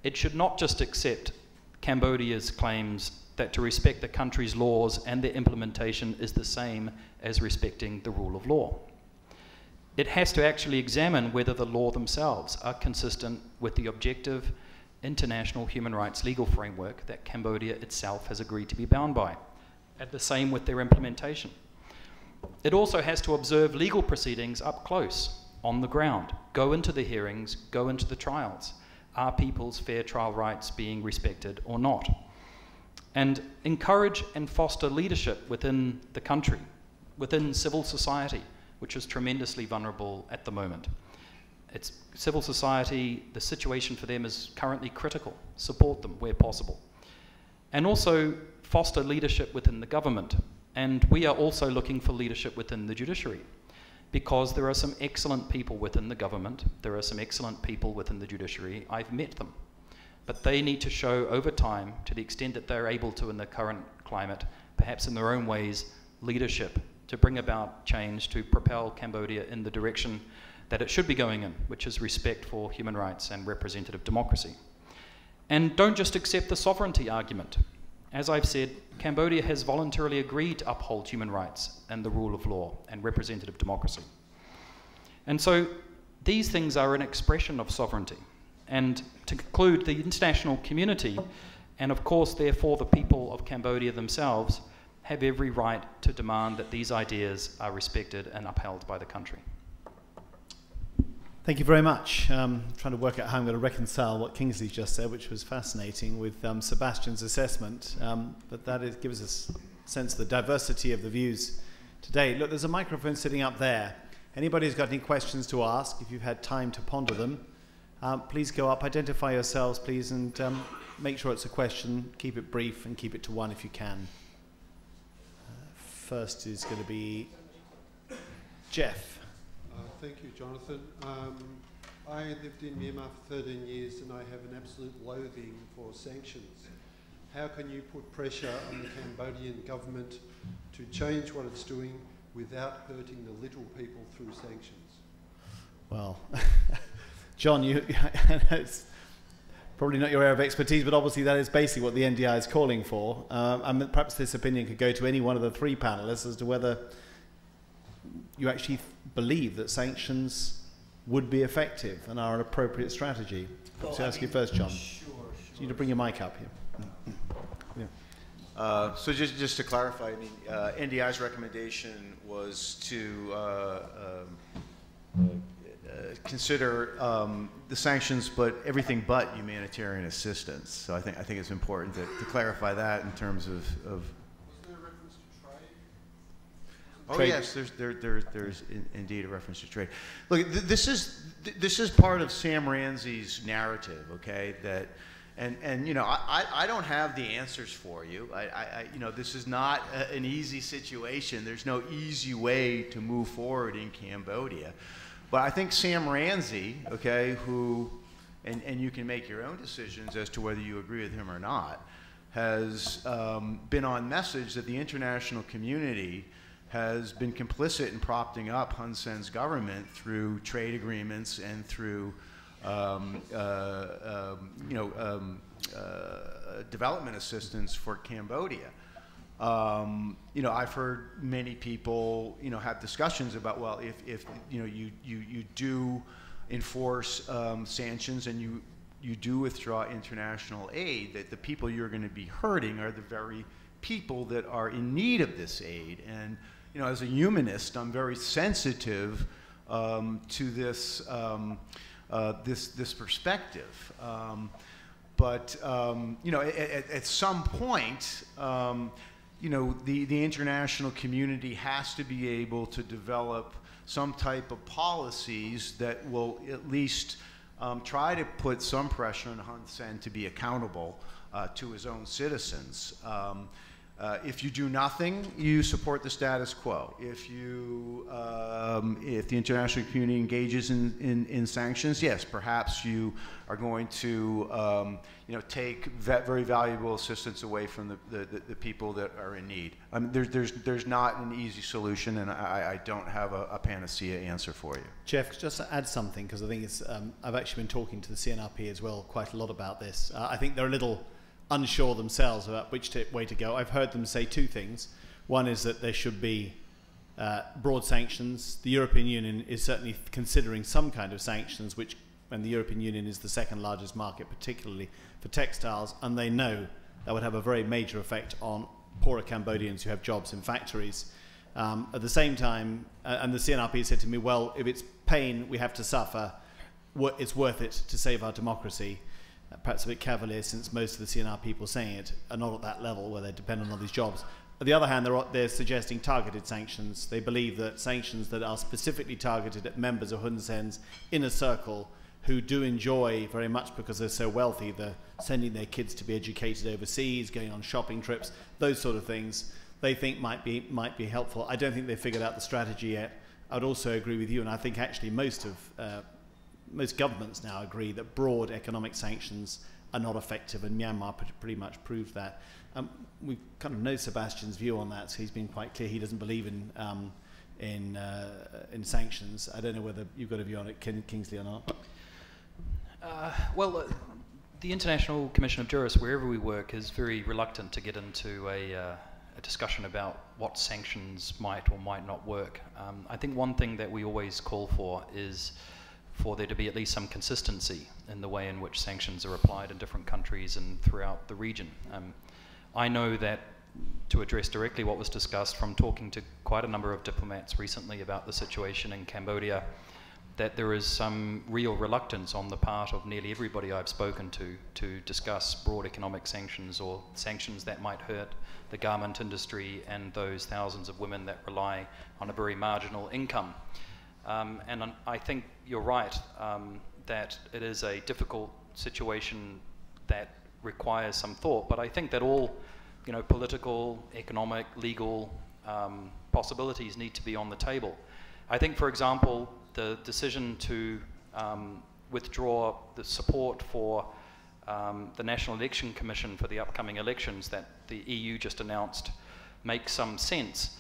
S4: It should not just accept Cambodia's claims that to respect the country's laws and their implementation is the same as respecting the rule of law. It has to actually examine whether the law themselves are consistent with the objective international human rights legal framework that Cambodia itself has agreed to be bound by, and the same with their implementation. It also has to observe legal proceedings up close, on the ground, go into the hearings, go into the trials. Are people's fair trial rights being respected or not? And encourage and foster leadership within the country, within civil society, which is tremendously vulnerable at the moment. It's civil society, the situation for them is currently critical. Support them where possible. And also foster leadership within the government. And we are also looking for leadership within the judiciary, because there are some excellent people within the government, there are some excellent people within the judiciary. I've met them. But they need to show over time, to the extent that they're able to in the current climate, perhaps in their own ways, leadership to bring about change, to propel Cambodia in the direction that it should be going in, which is respect for human rights and representative democracy. And don't just accept the sovereignty argument. As I've said, Cambodia has voluntarily agreed to uphold human rights and the rule of law and representative democracy. And so these things are an expression of sovereignty. And to conclude, the international community, and of course therefore the people of Cambodia themselves, have every right to demand that these ideas are respected and upheld by the country.
S1: Thank you very much. Trying to work out how I'm going to reconcile what Kingsley just said, which was fascinating, with Sebastian's assessment. But that gives us a sense of the diversity of the views today. Look, there's a microphone sitting up there. Anybody who's got any questions to ask, if you've had time to ponder them, please go up, identify yourselves, please, and make sure it's a question. Keep it brief and keep it to one if you can. First is going to be Jeff.
S5: Thank you, Jonathan. I lived in Myanmar for 13 years and I have an absolute loathing for sanctions. How can you put pressure on the Cambodian government to change what it's doing without hurting the little people through sanctions?
S1: Well, John, it's probably not your area of expertise, but obviously that is basically what the NDI is calling for. And perhaps this opinion could go to any one of the three panelists as to whether you actually believe that sanctions would be effective and are an appropriate strategy. So ask you first, John.
S5: Sure.
S1: You need to bring your mic up here.
S2: So just to clarify, I mean, NDI's recommendation was to consider the sanctions, but everything but humanitarian assistance. So I think it's important to clarify that in terms of. Oh
S1: trade.
S2: yes, there's indeed a reference to trade. Look, this is part of Sam Ramsey's narrative, okay? That, and you know, I don't have the answers for you. You know, this is not an easy situation. There's no easy way to move forward in Cambodia, but I think Sam Ramsey, okay, who, and you can make your own decisions as to whether you agree with him or not, has been on message that the international community has been complicit in propping up Hun Sen's government through trade agreements and through development assistance for Cambodia. You know, I've heard many people, you know, have discussions about, well, if you know, you do enforce sanctions and you do withdraw international aid, that the people you're going to be hurting are the very people that are in need of this aid. And you know, as a humanist, I'm very sensitive to this this perspective. But you know, at some point, you know, the international community has to be able to develop some type of policies that will at least try to put some pressure on Hun Sen to be accountable to his own citizens. If you do nothing, you support the status quo. If the international community engages in sanctions, yes, perhaps you are going to you know, take very valuable assistance away from the people that are in need. I mean, there's not an easy solution, and I don't have a panacea answer for you.
S1: Jeff, just to add something, because I think it's, I've actually been talking to the CNRP as well quite a lot about this. I think they're a little unsure themselves about which way to go. I've heard them say two things. One is that there should be broad sanctions. The European Union is certainly considering some kind of sanctions, which, when the European Union is the second largest market, particularly for textiles, and they know that would have a very major effect on poorer Cambodians who have jobs in factories. At the same time, and the CNRP said to me, well, if it's pain we have to suffer, it's worth it to save our democracy. Perhaps a bit cavalier, since most of the CNR people saying it are not at that level where they're dependent on these jobs. On the other hand, they're suggesting targeted sanctions. They believe that sanctions that are specifically targeted at members of Hun Sen's inner circle, who do enjoy very much, because they're so wealthy, they're sending their kids to be educated overseas, going on shopping trips, those sort of things, they think might be helpful. I don't think they've figured out the strategy yet. I'd also agree with you, and I think actually most governments now agree that broad economic sanctions are not effective, and Myanmar pretty much proved that. We kind of know Sebastian's view on that, so he's been quite clear he doesn't believe in sanctions. I don't know whether you've got a view on it, Kingsley, or not.
S4: Well, the International Commission of Jurists, wherever we work, is very reluctant to get into a discussion about what sanctions might or might not work. I think one thing that we always call for is for there to be at least some consistency in the way in which sanctions are applied in different countries and throughout the region. I know that, to address directly what was discussed, from talking to quite a number of diplomats recently about the situation in Cambodia, that there is some real reluctance on the part of nearly everybody I've spoken to discuss broad economic sanctions or sanctions that might hurt the garment industry and those thousands of women that rely on a very marginal income. And I think you're right that it is a difficult situation that requires some thought, but I think that all political, economic, legal possibilities need to be on the table. I think, for example, the decision to withdraw the support for the National Election Commission for the upcoming elections that the EU just announced makes some sense,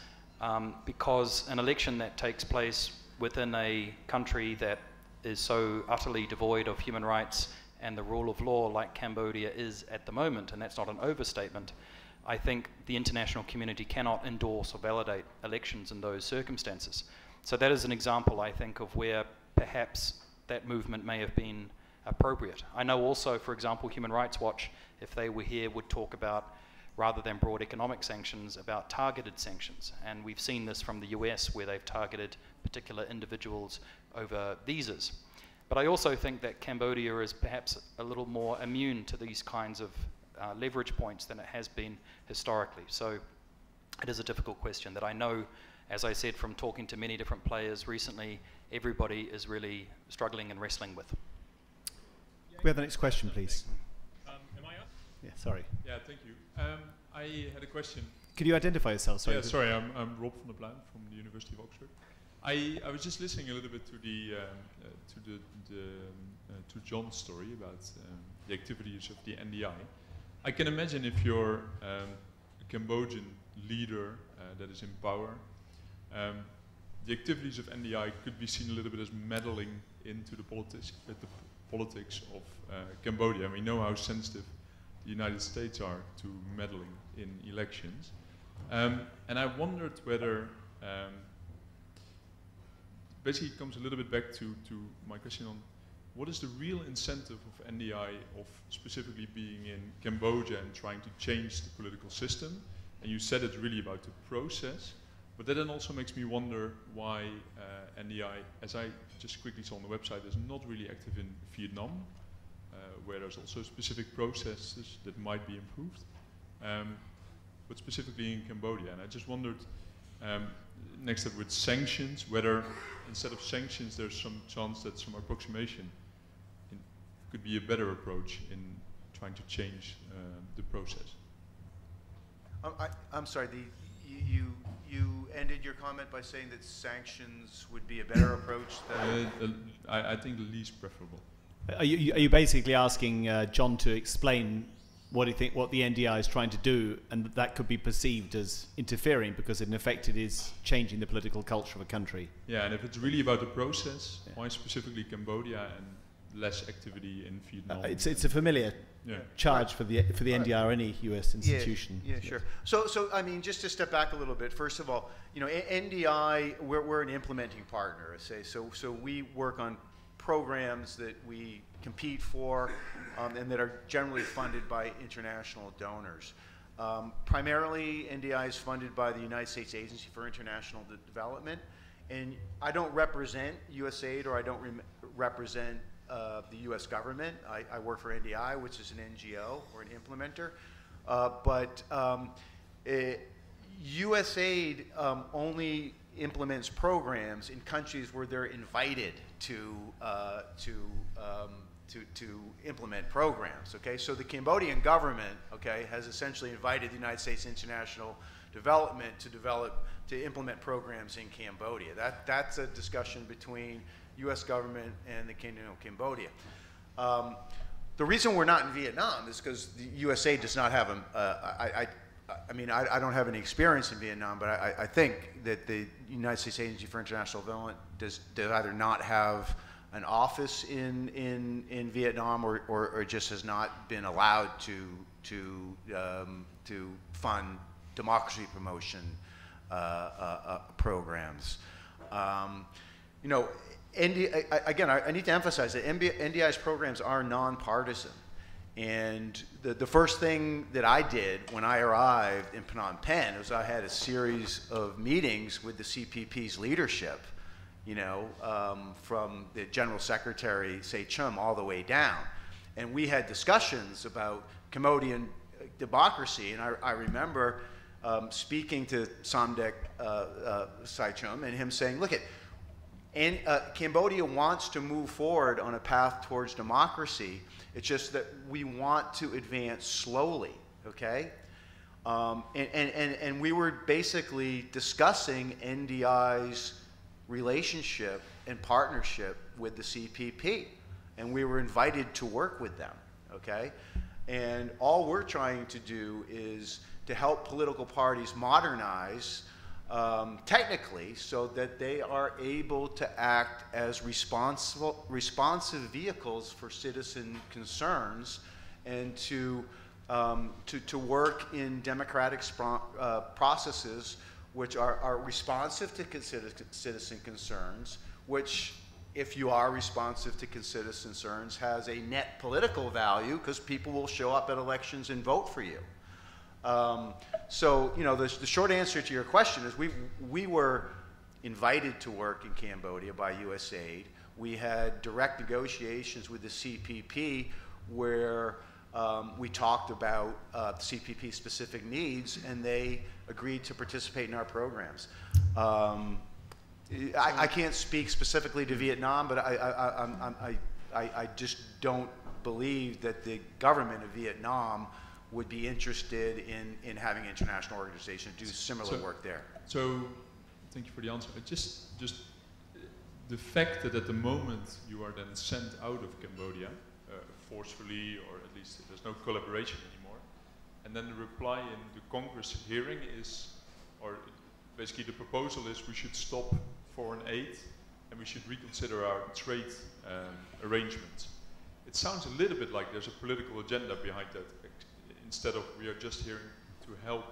S4: because an election that takes place within a country that is so utterly devoid of human rights and the rule of law like Cambodia is at the moment, and that's not an overstatement, I think the international community cannot endorse or validate elections in those circumstances. So that is an example, I think, of where perhaps that movement may have been appropriate. I know also, for example, Human Rights Watch, if they were here, would talk about, rather than broad economic sanctions, about targeted sanctions. And we've seen this from the US, where they've targeted particular individuals over visas. But I also think that Cambodia is perhaps a little more immune to these kinds of leverage points than it has been historically. So it is a difficult question that I know, as I said, from talking to many different players recently, everybody is really struggling and wrestling with.
S1: We have the next question, please.
S6: Am I up?
S1: Yeah, sorry.
S6: Yeah, thank you. I had a question.
S1: Could you identify yourself? Sorry.
S6: Yeah, sorry, I'm Rob van der Pluim from the University of Oxford. I was just listening a little bit to to John's story about the activities of the NDI. I can imagine if you're a Cambodian leader that is in power, the activities of NDI could be seen a little bit as meddling into the politics of Cambodia. We know how sensitive the United States are to meddling in elections. And I wondered whether, basically it comes a little bit back to my question on what is the real incentive of NDI of specifically being in Cambodia and trying to change the political system? And you said it's really about the process, but that then also makes me wonder why NDI, as I just quickly saw on the website, is not really active in Vietnam, where there's also specific processes that might be improved, but specifically in Cambodia. And I just wondered, next up with sanctions, whether instead of sanctions there's some chance that some approximation could be a better approach in trying to change the process.
S2: I'm sorry, you ended your comment by saying that sanctions would be a better approach than...
S6: I think the least preferable.
S1: Are you basically asking John to explain what the NDI is trying to do, and that could be perceived as interfering because in effect it is changing the political culture of a country?
S6: Yeah, and if it's really about the process, why specifically Cambodia and less activity in Vietnam?
S1: It's a familiar charge for the NDI or any U.S. institution.
S2: Yeah, sure. So I mean, just to step back a little bit. First of all, NDI, we're an implementing partner. I say so we work on programs that we compete for and that are generally funded by international donors. Primarily, NDI is funded by the United States Agency for International Development, and I don't represent USAID or I don't represent the U.S. government. I work for NDI, which is an NGO or an implementer, but USAID only implements programs in countries where they're invited to implement programs. Okay, so the Cambodian government, okay, has essentially invited the United States International Development to implement programs in Cambodia. That's a discussion between U.S. government and the Kingdom of Cambodia. The reason we're not in Vietnam is because the USAID does not have I mean, I don't have any experience in Vietnam, but I think that the United States Agency for International Development does either not have an office in Vietnam or just has not been allowed to fund democracy promotion programs. Again, I need to emphasize that NDI's programs are nonpartisan. And the first thing that I did when I arrived in Phnom Penh was I had a series of meetings with the CPP's leadership you know, from the General Secretary, say, Chum, all the way down. And we had discussions about Cambodian democracy, and I remember speaking to Samdech Saichum and him saying, look, Cambodia wants to move forward on a path towards democracy. It's just that we want to advance slowly, okay? And we were basically discussing NDI's relationship and partnership with the CPP, and we were invited to work with them, okay? And all we're trying to do is to help political parties modernize technically so that they are able to act as responsive vehicles for citizen concerns and to work in democratic processes which are responsive to citizen concerns, which, if you are responsive to citizen concerns, has a net political value because people will show up at elections and vote for you. So, you know, the short answer to your question is we were invited to work in Cambodia by USAID. We had direct negotiations with the CPP where we talked about CPP specific needs, and they agreed to participate in our programs. I can't speak specifically to Vietnam, but I just don't believe that the government of Vietnam would be interested in having an international organization do similar work there.
S6: So, thank you for the answer. Just the fact that at the moment you are then sent out of Cambodia forcefully, or at least there's no collaboration anymore, and then the reply in the Congress hearing is, or basically the proposal is, we should stop foreign aid and we should reconsider our trade arrangements. It sounds a little bit like there's a political agenda behind that, instead of we are just here to help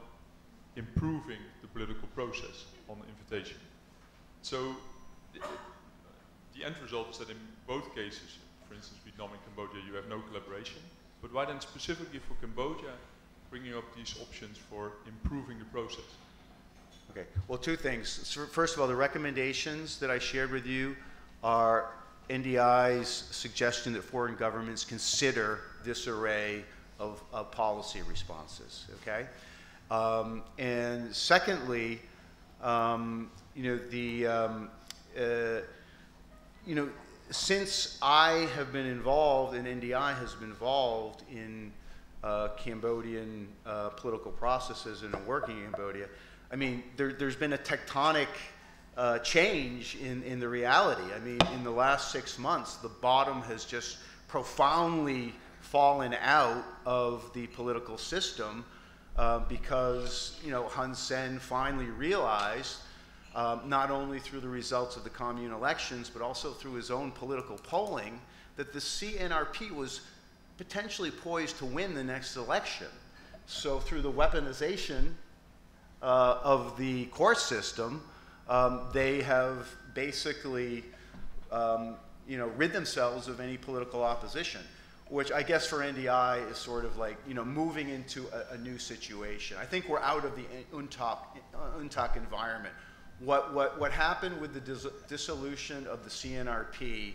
S6: improving the political process on invitation. So the end result is that in both cases, for instance, Vietnam and Cambodia, you have no collaboration. But why then specifically for Cambodia, bringing up these options for improving the process?
S2: Okay, well, two things. So first of all, the recommendations that I shared with you are NDI's suggestion that foreign governments consider this array of policy responses, okay? And secondly, since I have been involved and NDI has been involved in Cambodian political processes and working in Cambodia, I mean, there's been a tectonic change in the reality. I mean, in the last 6 months, the bottom has just profoundly fallen out of the political system because, you know, Hun Sen finally realized, not only through the results of the commune elections, but also through his own political polling, that the CNRP was potentially poised to win the next election. So through the weaponization of the court system, they have basically rid themselves of any political opposition, which I guess for NDI is sort of like, moving into a new situation. I think we're out of the UNTOC environment. What happened with the dissolution of the CNRP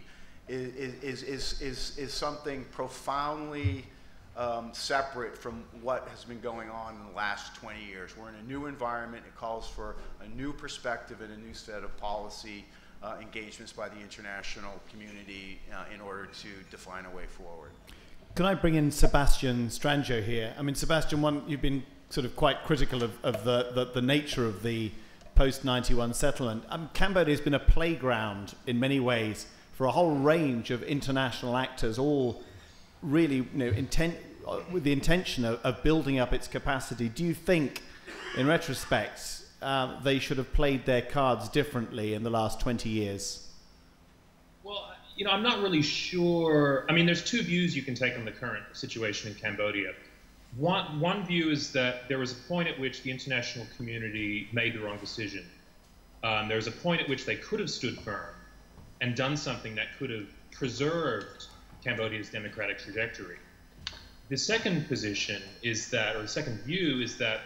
S2: is something profoundly separate from what has been going on in the last 20 years. We're in a new environment. It calls for a new perspective and a new set of policy engagements by the international community in order to define a way forward.
S1: Can I bring in Sebastian Stranjo here? I mean, Sebastian, you've been sort of quite critical of the nature of the post-91 settlement. Cambodia has been a playground in many ways for a whole range of international actors, all really with the intention of building up its capacity. Do you think, in retrospect, they should have played their cards differently in the last 20 years?
S3: Well, I'm not really sure. I mean, there's two views you can take on the current situation in Cambodia. One view is that there was a point at which the international community made the wrong decision. There was a point at which they could have stood firm and done something that could have preserved Cambodia's democratic trajectory. The second position is that, or the second view is that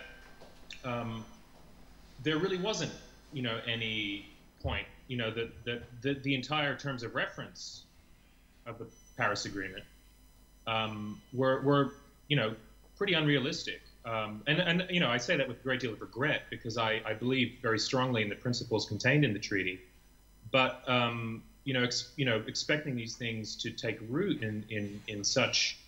S3: there really wasn't, any point, you know, that the entire terms of reference of the Paris Agreement were you know, pretty unrealistic. And you know, I say that with a great deal of regret because I believe very strongly in the principles contained in the treaty. But you know, expecting these things to take root in such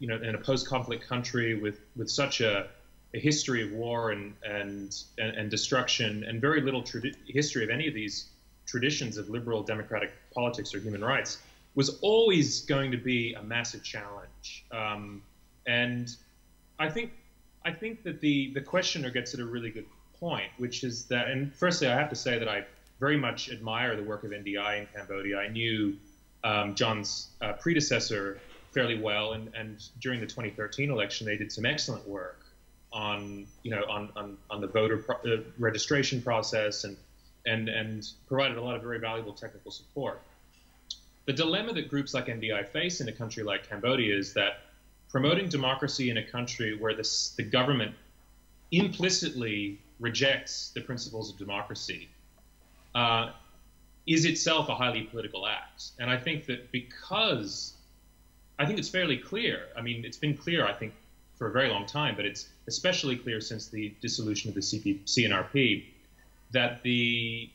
S3: you know, in a post-conflict country with such a history of war and destruction and very little history of any of these traditions of liberal democratic politics or human rights was always going to be a massive challenge. And I think that the questioner gets at a really good point, which is that, and firstly, I have to say that I very much admire the work of NDI in Cambodia. I knew John's predecessor fairly well, and during the 2013 election, they did some excellent work on, you know, on the voter registration process and provided a lot of very valuable technical support. The dilemma that groups like NDI face in a country like Cambodia is that promoting democracy in a country where the government implicitly rejects the principles of democracy is itself a highly political act. And I think that because, I think it's fairly clear, I mean, it's been clear, I think, for a very long time, but it's especially clear since the dissolution of the CNRP, that the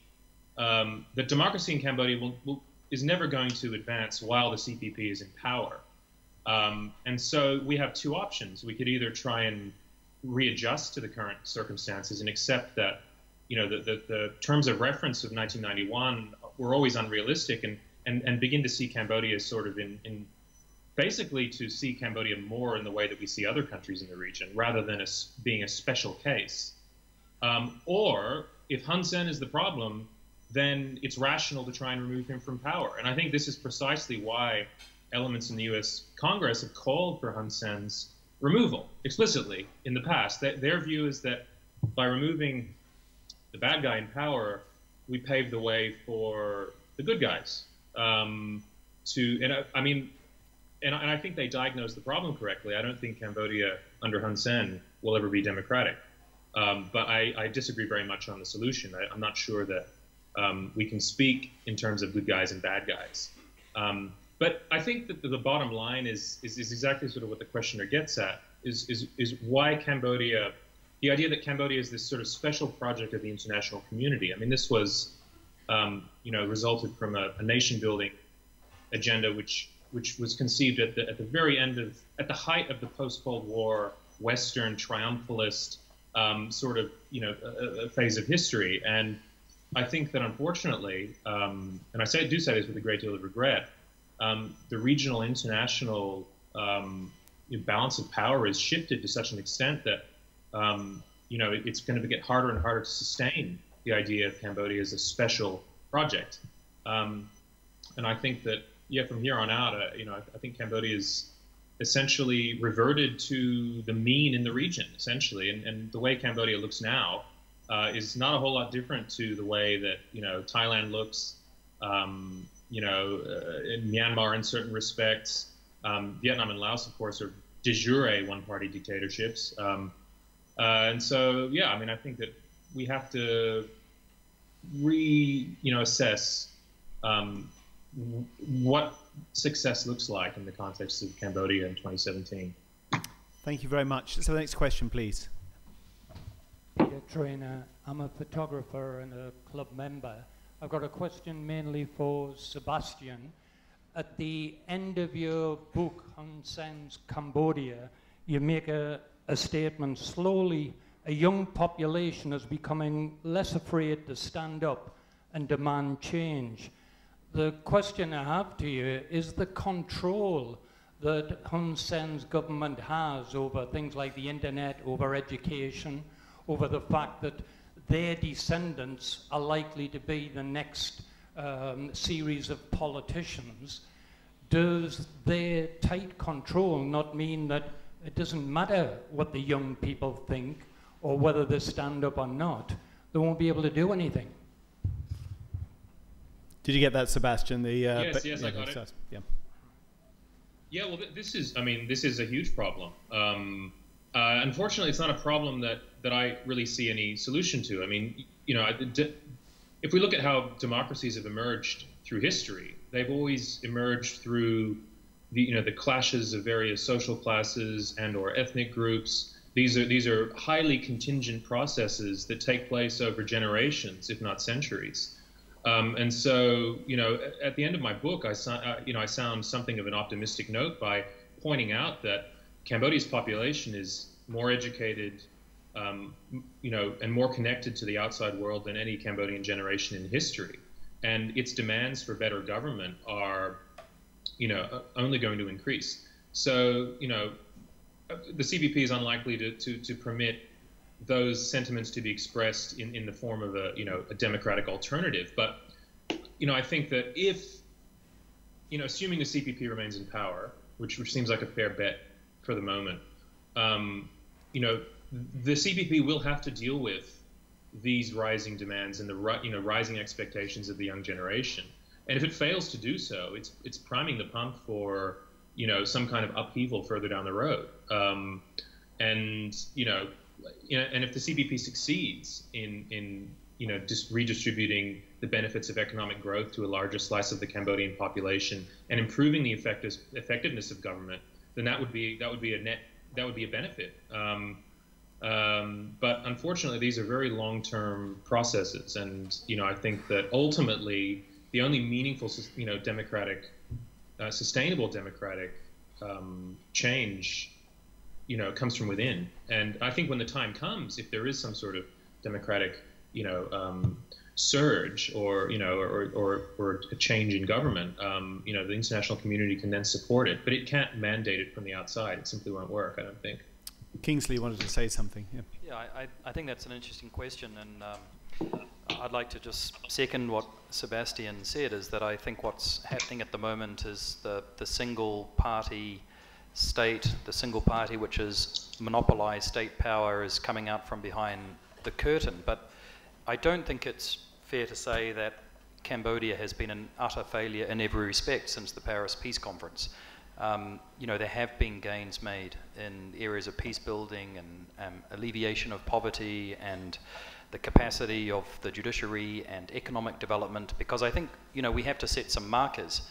S3: democracy in Cambodia is never going to advance while the CPP is in power. And so we have two options. We could either try and readjust to the current circumstances and accept that, you know, the terms of reference of 1991 were always unrealistic, and begin to see Cambodia sort of basically to see Cambodia more in the way that we see other countries in the region, rather than being a special case. Or if Hun Sen is the problem, then it's rational to try and remove him from power. And I think this is precisely why elements in the US Congress have called for Hun Sen's removal explicitly in the past. Their view is that by removing the bad guy in power, we pave the way for the good guys. I think they diagnosed the problem correctly. I don't think Cambodia under Hun Sen will ever be democratic. But I disagree very much on the solution. I'm not sure that we can speak in terms of good guys and bad guys. But I think that the bottom line is exactly sort of what the questioner gets at, is why Cambodia, the idea that Cambodia is this sort of special project of the international community. I mean, this was, you know, resulted from a nation-building agenda which was conceived at the very end at the height of the post-Cold War Western triumphalist sort of, you know, a phase of history. And I think that unfortunately, and I do say this with a great deal of regret, the regional international balance of power is shifted to such an extent that you know, it's going to get harder and harder to sustain the idea of Cambodia as a special project. And I think that, yeah, from here on out, you know, I think Cambodia is essentially reverted to the mean in the region, essentially. And the way Cambodia looks now is not a whole lot different to the way that, you know, Thailand looks, you know, in Myanmar in certain respects. Vietnam and Laos, of course, are de jure one-party dictatorships. And so, yeah, I mean, I think that we have to assess what success looks like in the context of Cambodia in 2017.
S1: Thank you very much. So the next question, please.
S7: Peter Trainer. I'm a photographer and a club member. I've got a question mainly for Sebastian. At the end of your book, Hun Sen's Cambodia, you make a statement: slowly a young population is becoming less afraid to stand up and demand change. The question I have to you is the control that Hun Sen's government has over things like the internet, over education, over the fact that their descendants are likely to be the next series of politicians. Does their tight control not mean that it doesn't matter what the young people think or whether they stand up or not, they won't be able to do anything?
S1: Did you get that, Sebastian?
S3: Yes, I got it.
S1: Yeah.
S3: Yeah, well, this is a huge problem. Unfortunately, it's not a problem that I really see any solution to. I mean, you know, if we look at how democracies have emerged through history, they've always emerged through the clashes of various social classes and/or ethnic groups. These are highly contingent processes that take place over generations, if not centuries. And so, you know, at the end of my book, I sound something of an optimistic note by pointing out that Cambodia's population is more educated, you know, and more connected to the outside world than any Cambodian generation in history. And its demands for better government are, you know, only going to increase. So, you know, the CVP is unlikely to permit those sentiments to be expressed in the form of a democratic alternative. But, you know, I think that if, you know, assuming the CPP remains in power, which seems like a fair bet for the moment, you know, the CPP will have to deal with these rising demands and the rising expectations of the young generation. And if it fails to do so, it's priming the pump for, you know, some kind of upheaval further down the road. And if the CPP succeeds in just redistributing the benefits of economic growth to a larger slice of the Cambodian population and improving the effectiveness of government, then that would be a benefit. But unfortunately, these are very long-term processes, and you know, I think that ultimately the only meaningful, you know, sustainable democratic change, you know, comes from within. And I think when the time comes, if there is some sort of democratic, you know, surge or a change in government, you know, the international community can then support it, but it can't mandate it from the outside. It simply won't work, I don't think.
S1: Kingsley wanted to say something.
S4: Yeah, I think that's an interesting question, and I'd like to just second what Sebastian said, is that I think what's happening at the moment is the single party state, the single party which has monopolized state power, is coming out from behind the curtain. But I don't think it's fair to say that Cambodia has been an utter failure in every respect since the Paris Peace Conference. You know, there have been gains made in areas of peace building and alleviation of poverty and the capacity of the judiciary and economic development, because I think, you know, we have to set some markers.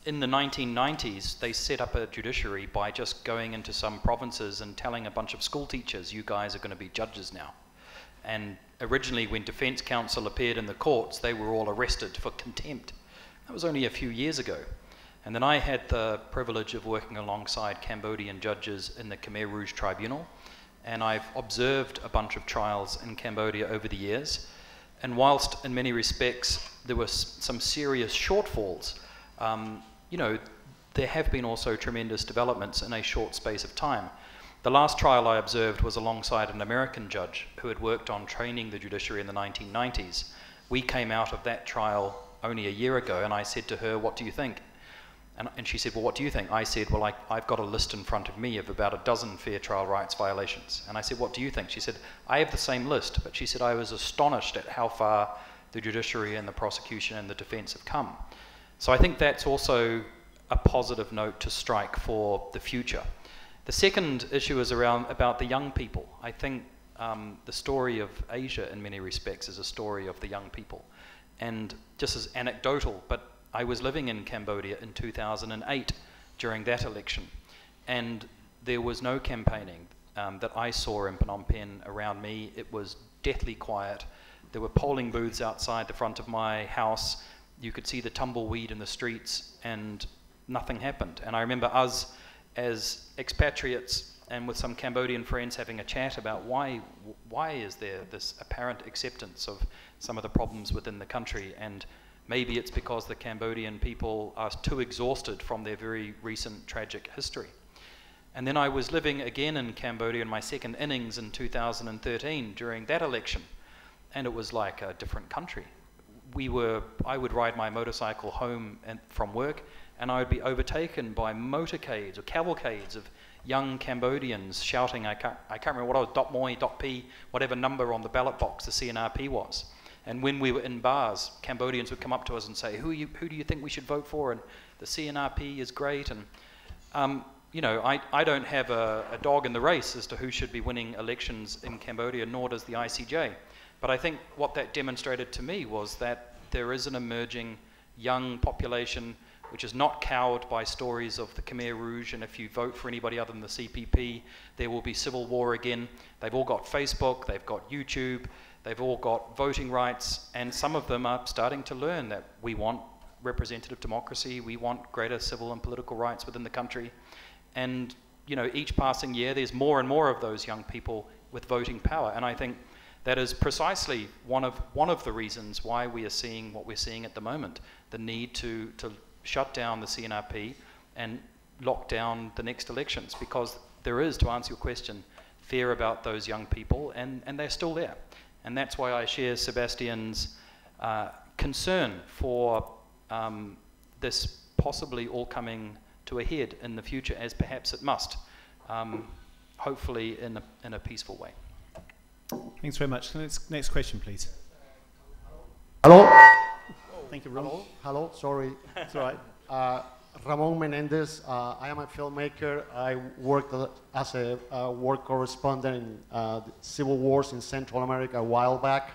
S4: In the 1990s, they set up a judiciary by just going into some provinces and telling a bunch of school teachers, you guys are going to be judges now. And originally, when defense counsel appeared in the courts, they were all arrested for contempt. That was only a few years ago. And then I had the privilege of working alongside Cambodian judges in the Khmer Rouge Tribunal, and I've observed a bunch of trials in Cambodia over the years. And whilst in many respects there were some serious shortfalls, you know, there have been also tremendous developments in a short space of time. The last trial I observed was alongside an American judge who had worked on training the judiciary in the 1990s. We came out of that trial only a year ago, and I said to her, what do you think? And she said, well, what do you think? I said, well, I've got a list in front of me of about a dozen fair trial rights violations. And I said, what do you think? She said, I have the same list. But she said, I was astonished at how far the judiciary and the prosecution and the defense have come. So I think that's also a positive note to strike for the future. The second issue is about the young people. I think the story of Asia in many respects is a story of the young people. And just as anecdotal, but I was living in Cambodia in 2008 during that election, and there was no campaigning that I saw in Phnom Penh around me. It was deathly quiet. There were polling booths outside the front of my house. You could see the tumbleweed in the streets, and nothing happened. And I remember us as expatriates and with some Cambodian friends having a chat about why is there this apparent acceptance of some of the problems within the country. And maybe it's because the Cambodian people are too exhausted from their very recent tragic history. And then I was living again in Cambodia in my second innings in 2013 during that election, and it was like a different country. I would ride my motorcycle home from work, and I would be overtaken by motorcades or cavalcades of young Cambodians shouting, I can't remember what I was, dot moi, dot p, whatever number on the ballot box the CNRP was. And when we were in bars, Cambodians would come up to us and say, who do you think we should vote for? And the CNRP is great. And you know, I don't have a dog in the race as to who should be winning elections in Cambodia, nor does the ICJ. But I think what that demonstrated to me was that there is an emerging young population which is not cowed by stories of the Khmer Rouge, and if you vote for anybody other than the CPP, there will be civil war again. They've all got Facebook, they've got YouTube, they've all got voting rights, and some of them are starting to learn that we want representative democracy, we want greater civil and political rights within the country. And, you know, each passing year, there's more and more of those young people with voting power. And I think that is precisely one of the reasons why we are seeing what we're seeing at the moment, the need to shut down the CNRP and lock down the next elections, because there is, to answer your question, fear about those young people, and they're still there. And that's why I share Sebastian's concern for this possibly all coming to a head in the future, as perhaps it must, hopefully in a peaceful way.
S1: Thanks very much. Next question, please.
S8: Hello.
S1: Thank you, Ramon.
S8: Hello. Sorry.
S1: It's all right.
S8: Ramon Menendez. I am a filmmaker. I worked as a war correspondent in civil wars in Central America a while back.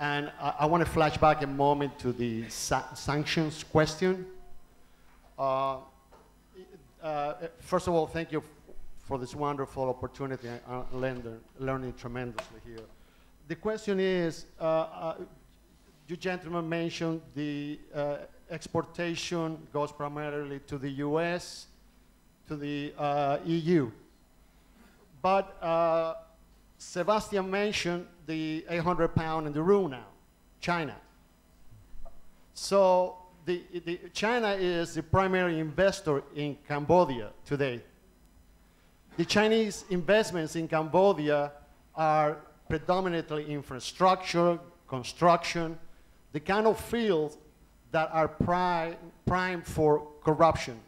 S8: And I want to flash back a moment to the sanctions question. First of all, thank you for this wonderful opportunity. I'm learning tremendously here. The question is, you gentlemen mentioned the exportation goes primarily to the US, to the EU. But Sebastian mentioned the 800-pound in the room now, China. So China is the primary investor in Cambodia today. The Chinese investments in Cambodia are predominantly infrastructure, construction, the kind of fields that are prime for corruption,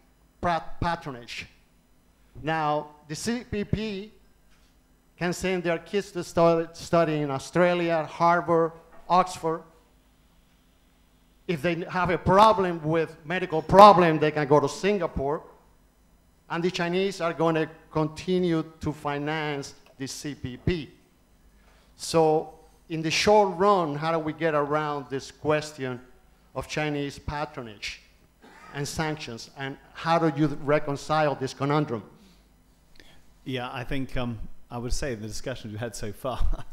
S8: patronage. Now, the CPP can send their kids to study in Australia, Harvard, Oxford. If they have a problem with medical problem, they can go to Singapore. And the Chinese are going to continue to finance the CPP. So in the short run, how do we get around this question of Chinese patronage and sanctions? And how do you reconcile this conundrum?
S1: Yeah, I think I would say in the discussions we've had so far,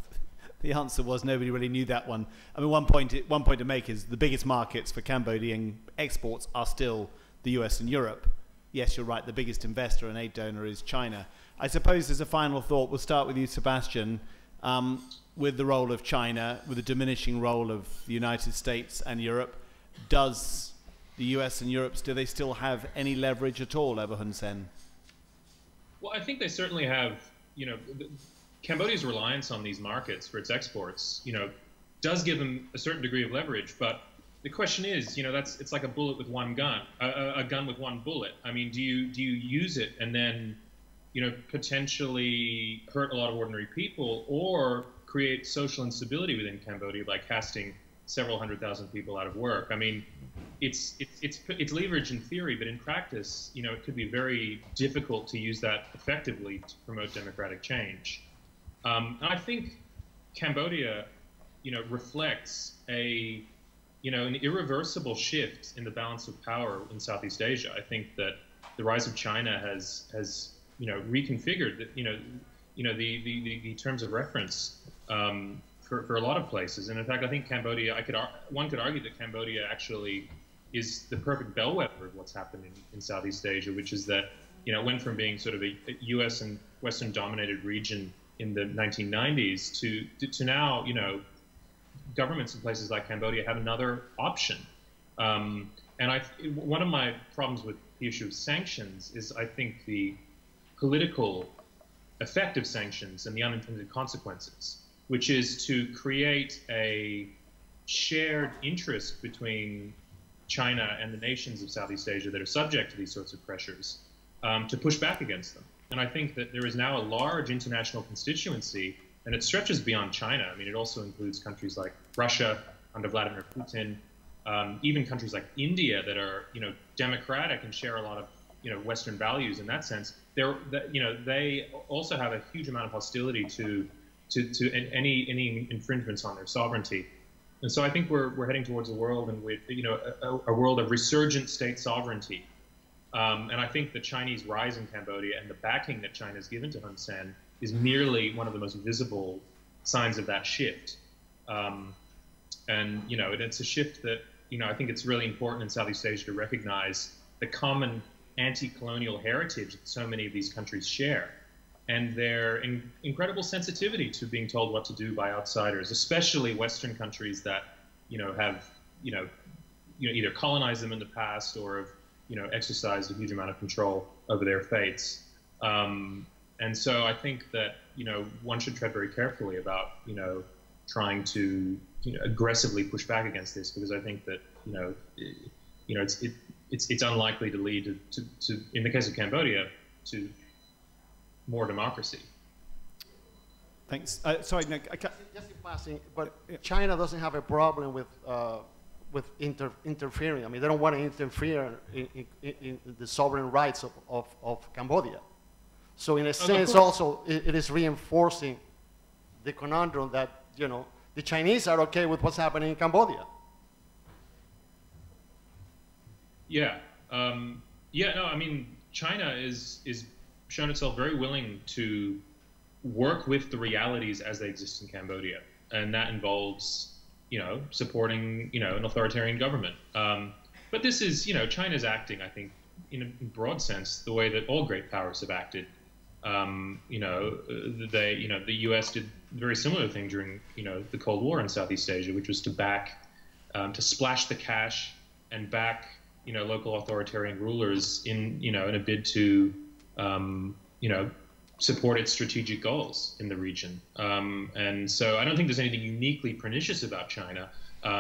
S1: the answer was nobody really knew that one. I mean, one point to make is the biggest markets for Cambodian exports are still the US and Europe. Yes, you're right, the biggest investor and aid donor is China. I suppose as a final thought, we'll start with you, Sebastian, with the role of China, with the diminishing role of the United States and Europe. Does the US and Europe, do they still have any leverage at all over Hun Sen?
S3: Well, I think they certainly have, you know, Cambodia's reliance on these markets for its exports, you know, does give them a certain degree of leverage, but the question is, you know, it's like a bullet with one gun, a gun with one bullet. I mean, do you use it and then, you know, potentially hurt a lot of ordinary people, or create social instability within Cambodia by casting several 100,000 people out of work? I mean, it's leverage in theory, but in practice, you know, it could be very difficult to use that effectively to promote democratic change. And I think Cambodia, you know, reflects an irreversible shift in the balance of power in Southeast Asia. I think that the rise of China has you know, reconfigured the terms of reference for a lot of places. And in fact, I think Cambodia, one could argue that Cambodia actually is the perfect bellwether of what's happened in Southeast Asia, which is that, you know, it went from being sort of a US and Western dominated region in the 1990s to now, you know, governments in places like Cambodia have another option. And one of my problems with the issue of sanctions is, I think, the political effect of sanctions and the unintended consequences, which is to create a shared interest between China and the nations of Southeast Asia that are subject to these sorts of pressures, to push back against them. And I think that there is now a large international constituency, and it stretches beyond China. I mean, it also includes countries like Russia under Vladimir Putin, even countries like India that are, you know, democratic and share a lot of Western values in that sense. They also have a huge amount of hostility to any infringements on their sovereignty. And so I think we're heading towards a world in which, a world of resurgent state sovereignty. And I think the Chinese rise in Cambodia and the backing that China has given to Hun Sen is merely one of the most visible signs of that shift. And it's a shift that, I think it's really important in Southeast Asia to recognize the common anti-colonial heritage that so many of these countries share, and their incredible sensitivity to being told what to do by outsiders, especially Western countries that, have, either colonized them in the past or have, exercised a huge amount of control over their fates. And so I think that, one should tread very carefully about, trying to, aggressively push back against this, because I think that, it's unlikely to lead to, in the case of Cambodia, to more democracy.
S1: Thanks. Sorry, Nick.
S8: Just in passing, but China doesn't have a problem with interfering. I mean, they don't want to interfere in the sovereign rights of Cambodia. So in a sense, also, it is reinforcing the conundrum that, the Chinese are okay with what's happening in Cambodia.
S3: Yeah. No, I mean, China is shown itself very willing to work with the realities as they exist in Cambodia. And that involves, supporting, an authoritarian government. But this is, China's acting, I think, in a broad sense, the way that all great powers have acted. The U.S. did a very similar thing during, the Cold War in Southeast Asia, which was to back, to splash the cash and back, local authoritarian rulers in a bid to, support its strategic goals in the region. And so I don't think there's anything uniquely pernicious about China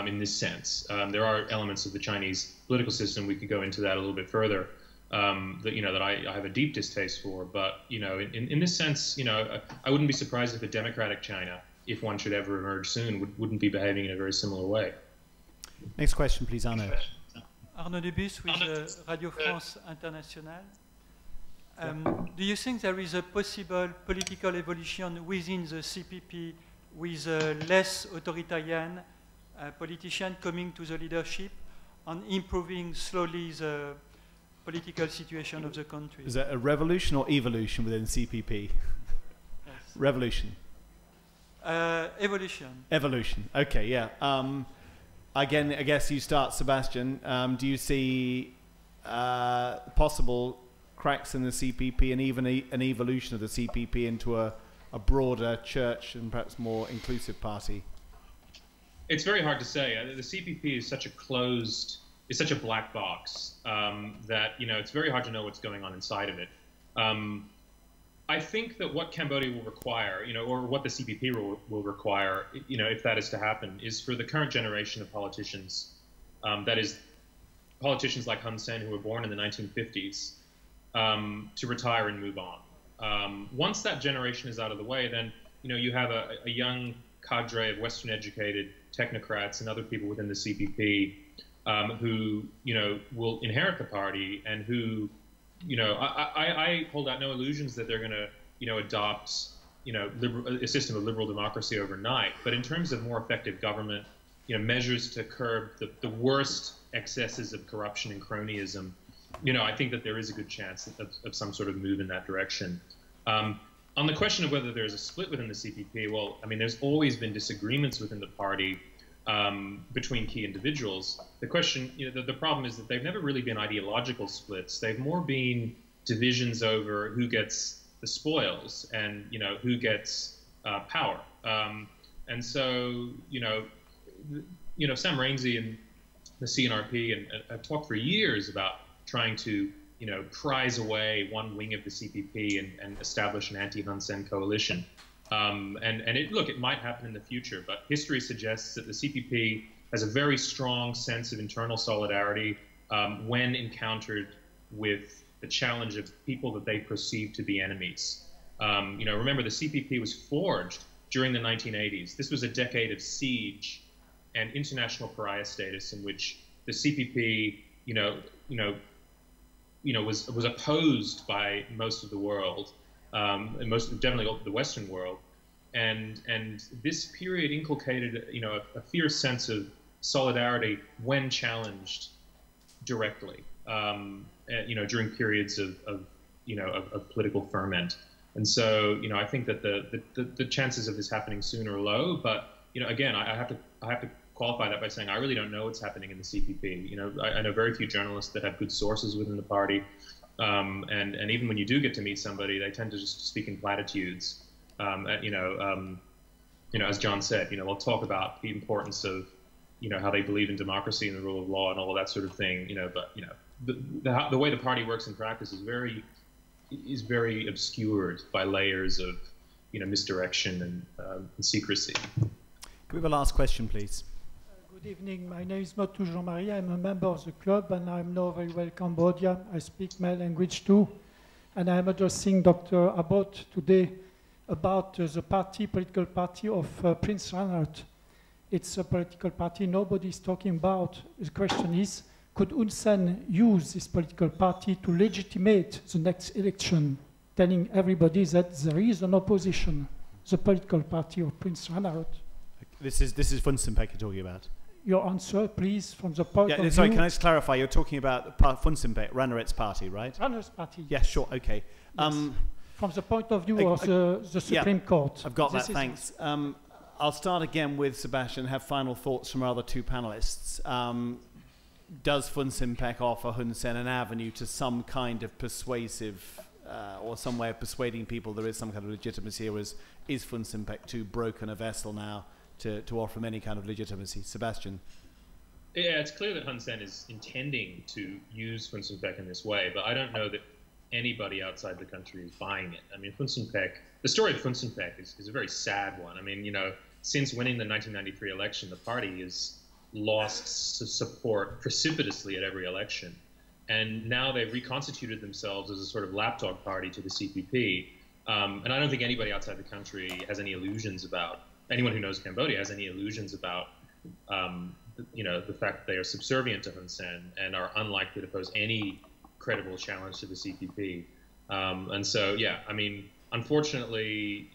S3: in this sense. There are elements of the Chinese political system, we could go into that a little bit further, that I have a deep distaste for. But in this sense, I wouldn't be surprised if a democratic China, if one should ever emerge soon, wouldn't be behaving in a very similar way.
S1: Next question, please, Arnaud.
S9: Arnaud Debus with Radio France Internationale. Do you think there is a possible political evolution within the CPP with a less authoritarian politician coming to the leadership and improving slowly the political situation of the country?
S1: Is that a revolution or evolution within CPP?
S9: Yes.
S1: Revolution.
S9: Evolution.
S1: Evolution. Okay, yeah. Again, I guess you start, Sebastian. Do you see possible cracks in the CPP and even an evolution of the CPP into a broader church and perhaps more inclusive party?
S3: It's very hard to say. The CPP is such a closed, it's such a black box that it's very hard to know what's going on inside of it. I think that what Cambodia will require, or what the CPP will require, if that is to happen, is for the current generation of politicians, that is, politicians like Hun Sen, who were born in the 1950s, to retire and move on. Once that generation is out of the way, then you have a young cadre of Western-educated technocrats and other people within the CPP who will inherit the party and who I hold out no illusions that they're going to adopt a system of liberal democracy overnight. But in terms of more effective government, measures to curb the worst excesses of corruption and cronyism, I think that there is a good chance of some sort of move in that direction. On the question of whether there's a split within the CPP, well, I mean, there's always been disagreements within the party between key individuals. The question, the problem is that they've never really been ideological splits. They've more been divisions over who gets the spoils and, who gets power. And so, Sam Rainsy and the CNRP and have talked for years about trying to, prize away one wing of the CPP and establish an anti-Hun Sen coalition. It might happen in the future, but history suggests that the CPP has a very strong sense of internal solidarity when encountered with the challenge of people that they perceive to be enemies. Remember, the CPP was forged during the 1980s. This was a decade of siege and international pariah status in which the CPP, was opposed by most of the world, and definitely the Western world, and this period inculcated a fierce sense of solidarity when challenged directly, during periods of political ferment. And so, I think that the chances of this happening soon are low. But again, I have to qualify that by saying I really don't know what's happening in the CPP. I know very few journalists that have good sources within the party, and even when you do get to meet somebody, they tend to just speak in platitudes. As John said, they'll talk about the importance of how they believe in democracy and the rule of law and all of that sort of thing. But the way the party works in practice is very obscured by layers of misdirection and secrecy.
S1: Can we have a last question, please?
S10: Good evening. My name is Motu Jean-Marie. I'm a member of the club, and I know very well Cambodia. I speak my language too. And I'm addressing Dr. Abbott today about the political party of Prince Reinhard. It's a political party nobody is talking about. The question is, could Hun Sen use this political party to legitimate the next election, telling everybody that there is an opposition, the political party of Prince Reinhard?
S1: This is Hun Sen you're talking about.
S10: Your answer, please, from the point of view.
S1: Sorry, can I just clarify? You're talking about Hun Sen, Reinhardt's party, right?
S10: Reinhardt's party.
S1: Yeah, sure, okay.
S10: Yes. From the point of view of the Supreme Court.
S1: I've got that, thanks. I'll start again with Sebastian, have final thoughts from our other two panelists. Does Hun Sen offer Hun Sen an avenue to some kind of persuasive or some way of persuading people there is some kind of legitimacy, or is Hun Sen too broken a vessel now to offer him any kind of legitimacy? Sebastian?
S3: Yeah, it's clear that Hun Sen is intending to use Hun Sen in this way, but I don't know that anybody outside the country is buying it. I mean, Hun Sen, the story of Hun Sen is a very sad one. I mean, since winning the 1993 election, the party has lost support precipitously at every election. And now they've reconstituted themselves as a sort of lapdog party to the CPP. And I don't think anybody outside the country has any illusions about, anyone who knows Cambodia has any illusions about, the fact that they are subservient to Hun Sen and are unlikely to pose any credible challenge to the CPP. And so, yeah, I mean, unfortunately,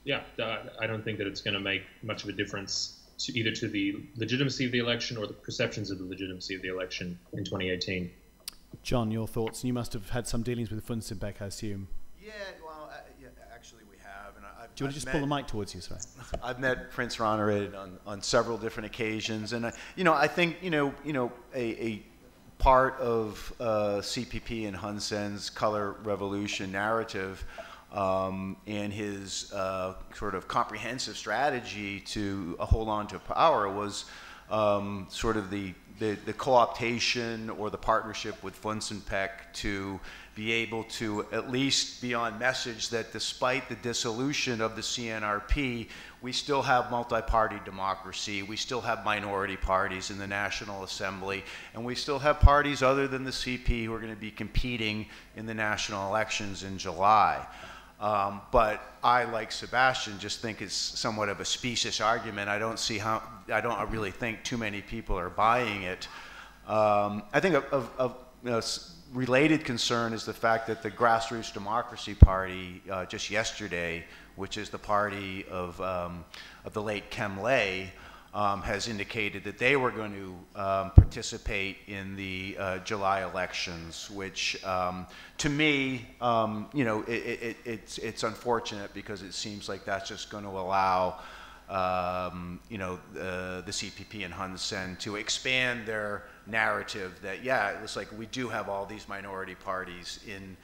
S3: I don't think that it's going to make much of a difference either to the legitimacy of the election or the perceptions of the legitimacy of the election in 2018.
S1: John, your thoughts? You must have had some dealings with Hun Sen, I assume.
S2: Yeah, well, actually we have. And
S1: do you want to just pull the mic towards you, sorry?
S2: I've met Prince Reinhard on several different occasions, and I think a part of CPP and Hun Sen's color revolution narrative and his sort of comprehensive strategy to hold on to power was sort of the co-optation or the partnership with Hun Sen to be able to at least be on message that despite the dissolution of the CNRP, we still have multi-party democracy, we still have minority parties in the National Assembly, and we still have parties other than the CP who are going to be competing in the national elections in July. But I, like Sebastian, just think it's somewhat of a specious argument. I don't really think too many people are buying it. I think related concern is the fact that the Grassroots Democracy Party just yesterday, which is the party of the late Kem Lay, has indicated that they were going to participate in the July elections, which to me, it's unfortunate because it seems like that's just going to allow the CPP and Hun Sen to expand their narrative that, yeah, it looks like we do have all these minority parties in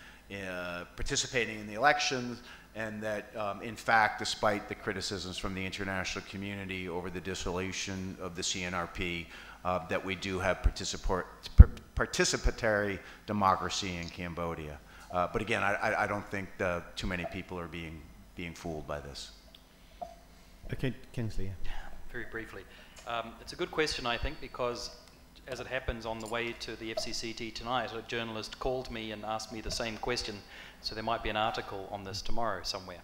S2: participating in the elections, and that, in fact, despite the criticisms from the international community over the dissolution of the CNRP, that we do have participatory democracy in Cambodia. But again, I don't think too many people are being fooled by this.
S1: Okay, Kingsley. Yeah.
S4: Very briefly. It's a good question, I think, because as it happens on the way to the FCCT tonight, a journalist called me and asked me the same question, so there might be an article on this tomorrow somewhere.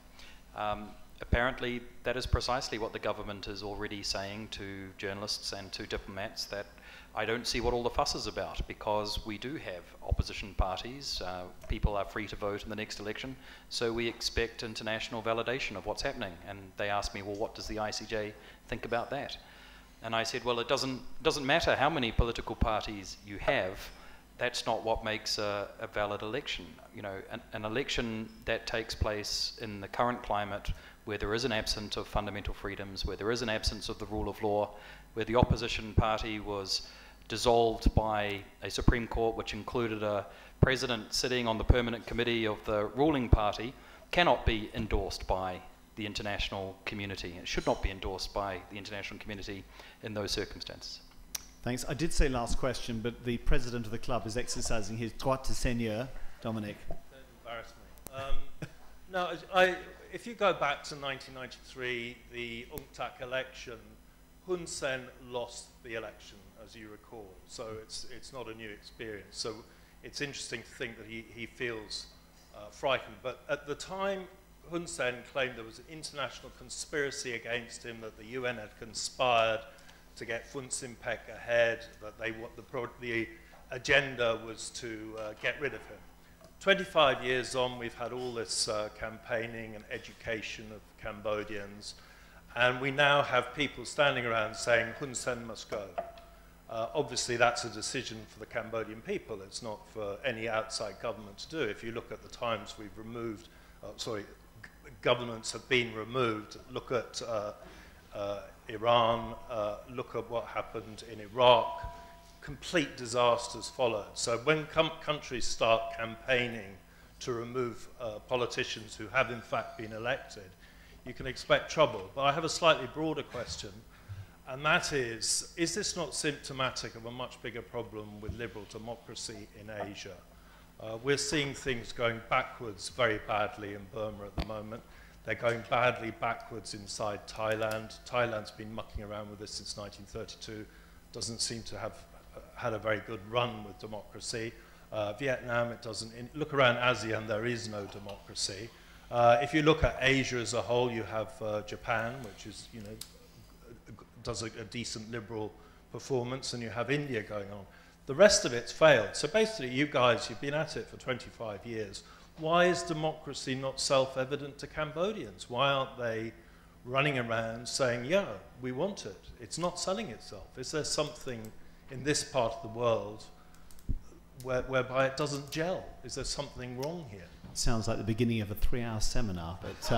S4: apparently that is precisely what the government is already saying to journalists and to diplomats, that I don't see what all the fuss is about, because we do have opposition parties, people are free to vote in the next election, so we expect international validation of what's happening. And they asked me, well, what does the ICJ think about that? And I said, well, it doesn't matter how many political parties you have, that's not what makes a valid election. You know, an election that takes place in the current climate, where there is an absence of fundamental freedoms, where there is an absence of the rule of law, where the opposition party was dissolved by a Supreme Court which included a president sitting on the permanent committee of the ruling party, cannot be endorsed by the international community. It should not be endorsed by the international community in those circumstances.
S1: Thanks. I did say last question, but the president of the club is exercising his droit de seigneur. Dominic.
S11: Don't embarrass me. No, if you go back to 1993, the UNCTAD election, Hun Sen lost the election, as you recall. So it's not a new experience. So it's interesting to think that he feels frightened. But at the time, Hun Sen claimed there was an international conspiracy against him, that the UN had conspired to get Hun Sen ahead, that the agenda was to get rid of him. 25 years on, we've had all this campaigning and education of Cambodians, and we now have people standing around saying Hun Sen must go. Obviously, that's a decision for the Cambodian people. It's not for any outside government to do. If you look at the times we've removed, governments have been removed. Look at Iran, look at what happened in Iraq. Complete disasters followed. So when countries start campaigning to remove politicians who have in fact been elected, you can expect trouble. But I have a slightly broader question, and that is this not symptomatic of a much bigger problem with liberal democracy in Asia? We're seeing things going backwards very badly in Burma at the moment. They're going badly backwards inside Thailand. Thailand's been mucking around with this since 1932. Doesn't seem to have had a very good run with democracy. Vietnam, it doesn't. Look around ASEAN, there is no democracy. If you look at Asia as a whole, you have Japan, which is, you know, does a decent liberal performance, and you have India going on. The rest of it's failed. So basically, you guys, you've been at it for 25 years. Why is democracy not self-evident to Cambodians? Why aren't they running around saying, yeah, we want it? It's not selling itself. Is there something in this part of the world whereby it doesn't gel? Is there something wrong here?
S1: Sounds like the beginning of a 3-hour seminar, but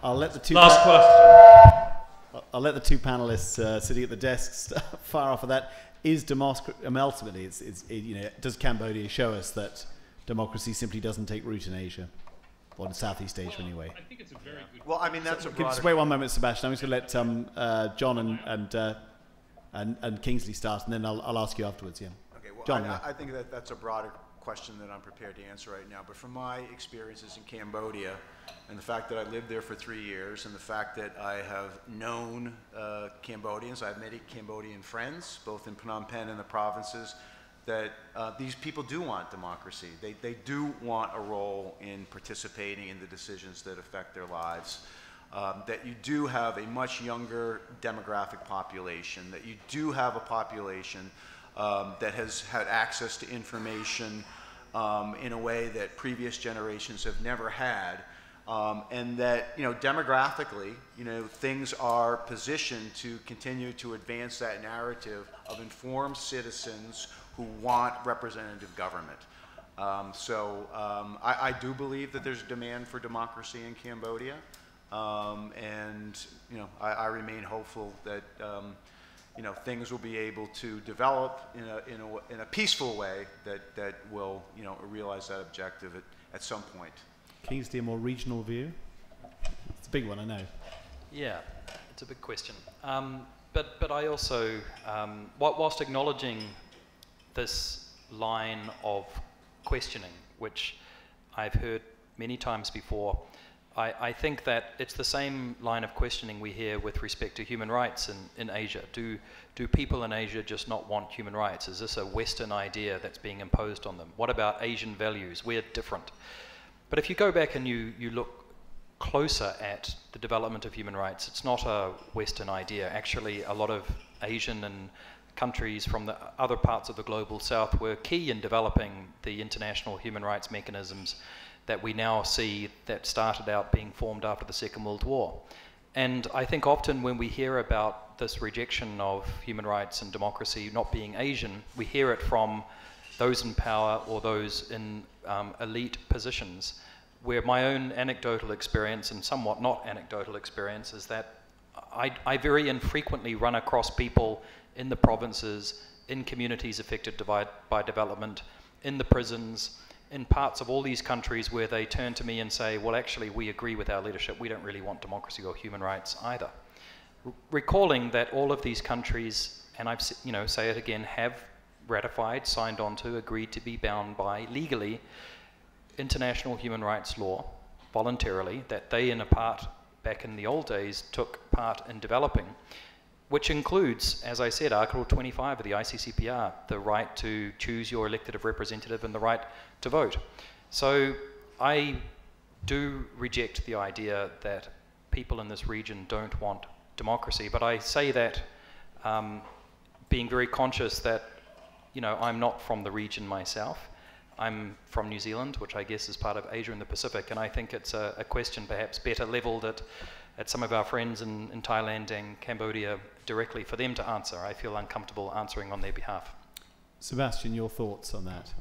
S1: I'll let the two...
S11: Last question.
S1: I'll let the two panelists sitting at the desks fire off of that. Is democracy, ultimately, you know, does Cambodia show us that democracy simply doesn't take root in Asia, or in Southeast Asia anyway?
S3: I think it's a very good...
S2: Well, I mean, that's a broader...
S1: Just wait one moment, Sebastian. I'm just going to let John and Kingsley start, and then I'll ask you afterwards. Yeah.
S2: Okay. Well,
S1: John,
S2: I think that's a broader question that I'm prepared to answer right now. But from my experiences in Cambodia, and the fact that I lived there for 3 years, and the fact that I have known Cambodians, I've made Cambodian friends, both in Phnom Penh and the provinces, that these people do want democracy. They do want a role in participating in the decisions that affect their lives. That you do have a much younger demographic population, that you do have a population that has had access to information in a way that previous generations have never had, and that, you know, demographically, you know, things are positioned to continue to advance that narrative of informed citizens who want representative government. I do believe that there's a demand for democracy in Cambodia, and, you know, I remain hopeful that you know, things will be able to develop in a peaceful way that will, you know, realize that objective at some point.
S1: Kingsley, a more regional view? It's a big one, I know.
S4: Yeah, it's a big question. But I also, whilst acknowledging this line of questioning, which I've heard many times before, I think that it's the same line of questioning we hear with respect to human rights in Asia. Do people in Asia just not want human rights? Is this a Western idea that's being imposed on them? What about Asian values? We're different. But if you go back and you look closer at the development of human rights. It's not a Western idea. Actually, a lot of Asian and countries from the other parts of the global south were key in developing the international human rights mechanisms that we now see that started out being formed after the Second World War. And I think often when we hear about this rejection of human rights and democracy not being Asian, we hear it from those in power or those in elite positions, where my own anecdotal experience and somewhat not anecdotal experience is that I very infrequently run across people in the provinces, in communities affected by development, in the prisons, in parts of all these countries where they turn to me and say, well, actually, we agree with our leadership. We don't really want democracy or human rights either. Recalling that all of these countries, and I've, say it again, have ratified, signed on to, agreed to be bound by, legally, international human rights law, voluntarily, that they, in a part, back in the old days, took part in developing, which includes, as I said, Article 25 of the ICCPR, the right to choose your elected representative and the right to vote. So I do reject the idea that people in this region don't want democracy, but I say that being very conscious that, I'm not from the region myself. I'm from New Zealand, which I guess is part of Asia and the Pacific, and I think it's a question perhaps better leveled at some of our friends in Thailand and Cambodia directly for them to answer. I feel uncomfortable answering on their behalf.
S1: Sebastian, your thoughts on that?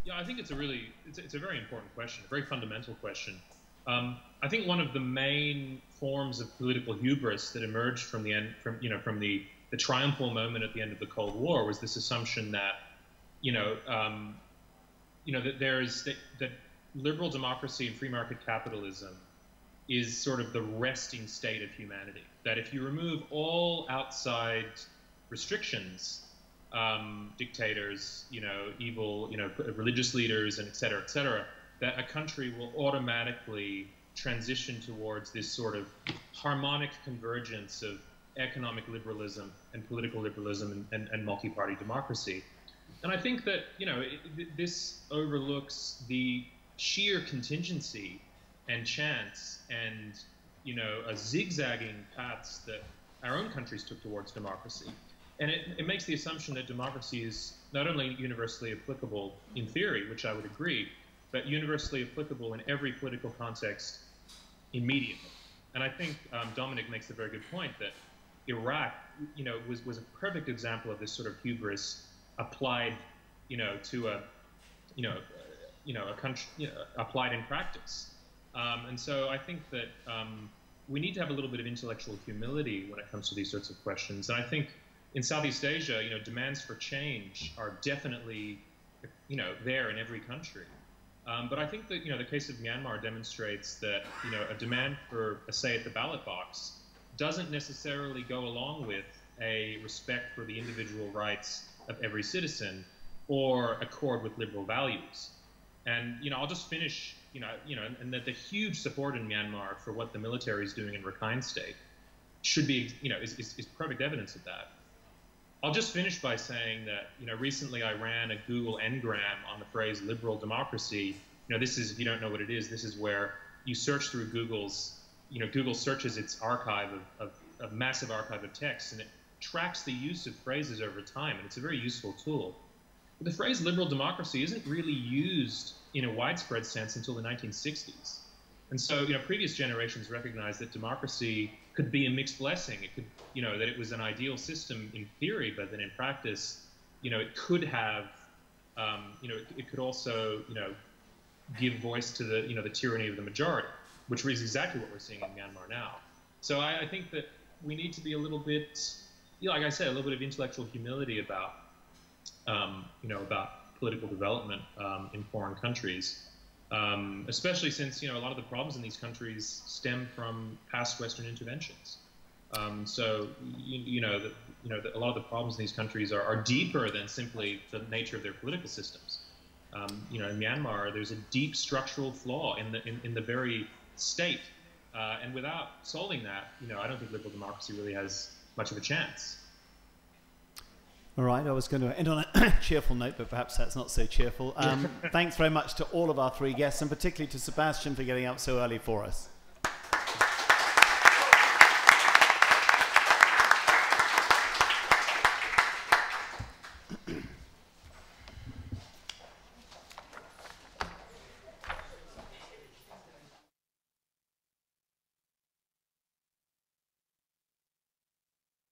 S3: Yeah, I think it's a very important question, a very fundamental question. I think one of the main forms of political hubris that emerged from the triumphal moment at the end of the Cold War was this assumption that that liberal democracy and free market capitalism is sort of the resting state of humanity. That if you remove all outside restrictions, dictators, evil, religious leaders, and et cetera, that a country will automatically transition towards this sort of harmonic convergence of economic liberalism and political liberalism and multi-party democracy. And I think that, this overlooks the sheer contingency and chance and, zigzagging paths that our own countries took towards democracy. And it makes the assumption that democracy is not only universally applicable in theory, which I would agree, but universally applicable in every political context immediately. And I think Dominic makes a very good point that Iraq, was a perfect example of this sort of hubris applied, to a country, applied in practice. And so I think that we need to have a little bit of intellectual humility when it comes to these sorts of questions. And I think in Southeast Asia, demands for change are definitely, there in every country. But I think that, the case of Myanmar demonstrates that, a demand for a say at the ballot box doesn't necessarily go along with a respect for the individual rights of every citizen or accord with liberal values. And, I'll just finish, and that the huge support in Myanmar for what the military is doing in Rakhine State should be, is perfect evidence of that. I'll just finish by saying that, recently I ran a Google Ngram on the phrase liberal democracy. This is, if you don't know what it is, this is where you search through Google's, Google searches its archive of a massive archive of text, and it tracks the use of phrases over time, and it's a very useful tool. But the phrase liberal democracy isn't really used in a widespread sense until the 1960s. And so, previous generations recognized that democracy could be a mixed blessing. It could, that it was an ideal system in theory, but that in practice, it could have, it could also, give voice to the, the tyranny of the majority, which is exactly what we're seeing in Myanmar now. So I think that we need to be a little bit, like I said, a little bit of intellectual humility about, about political development in foreign countries. Especially since a lot of the problems in these countries stem from past Western interventions. So a lot of the problems in these countries are deeper than simply the nature of their political systems. In Myanmar, there's a deep structural flaw in the very state, and without solving that, I don't think liberal democracy really has much of a chance.
S1: All right, I was going to end on a cheerful note, but perhaps that's not so cheerful. Thanks very much to all of our three guests, and particularly to Sebastian for getting up so early for us.